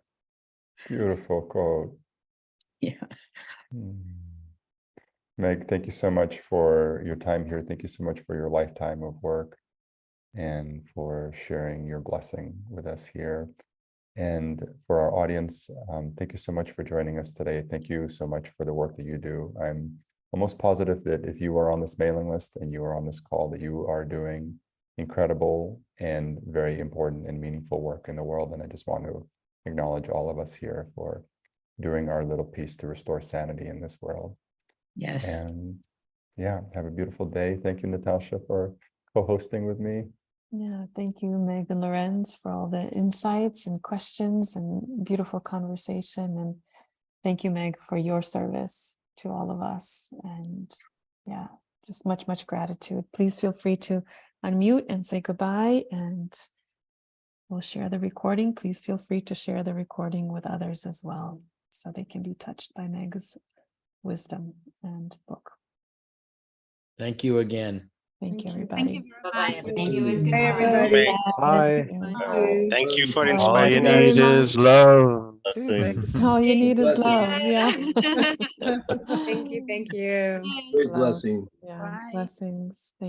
Beautiful quote. Yeah. Meg, thank you so much for your time here. Thank you so much for your lifetime of work and for sharing your blessing with us here. And for our audience, thank you so much for joining us today. Thank you so much for the work that you do. I'm almost positive that if you are on this mailing list and you are on this call, that you are doing incredible and very important and meaningful work in the world. And I just want to acknowledge all of us here for doing our little piece to restore sanity in this world. Yes. And yeah, have a beautiful day. Thank you, Natasha, for co-hosting with me. Yeah, thank you, Meg and Lorenz, for all the insights and questions and beautiful conversation. And thank you, Meg, for your service to all of us. And yeah, just much, much gratitude. Please feel free to unmute and say goodbye, and we'll share the recording. Please feel free to share the recording with others as well, so they can be touched by Meg's wisdom and book. Thank you again. Thank you, everybody. Thank you and Bye, goodbye. everybody. Bye. Thank you for Bye. All you inspiring need us. is love. Blessings. All you need is Blessings. love. Yeah. Thank you. Great blessing. Yeah. Blessings.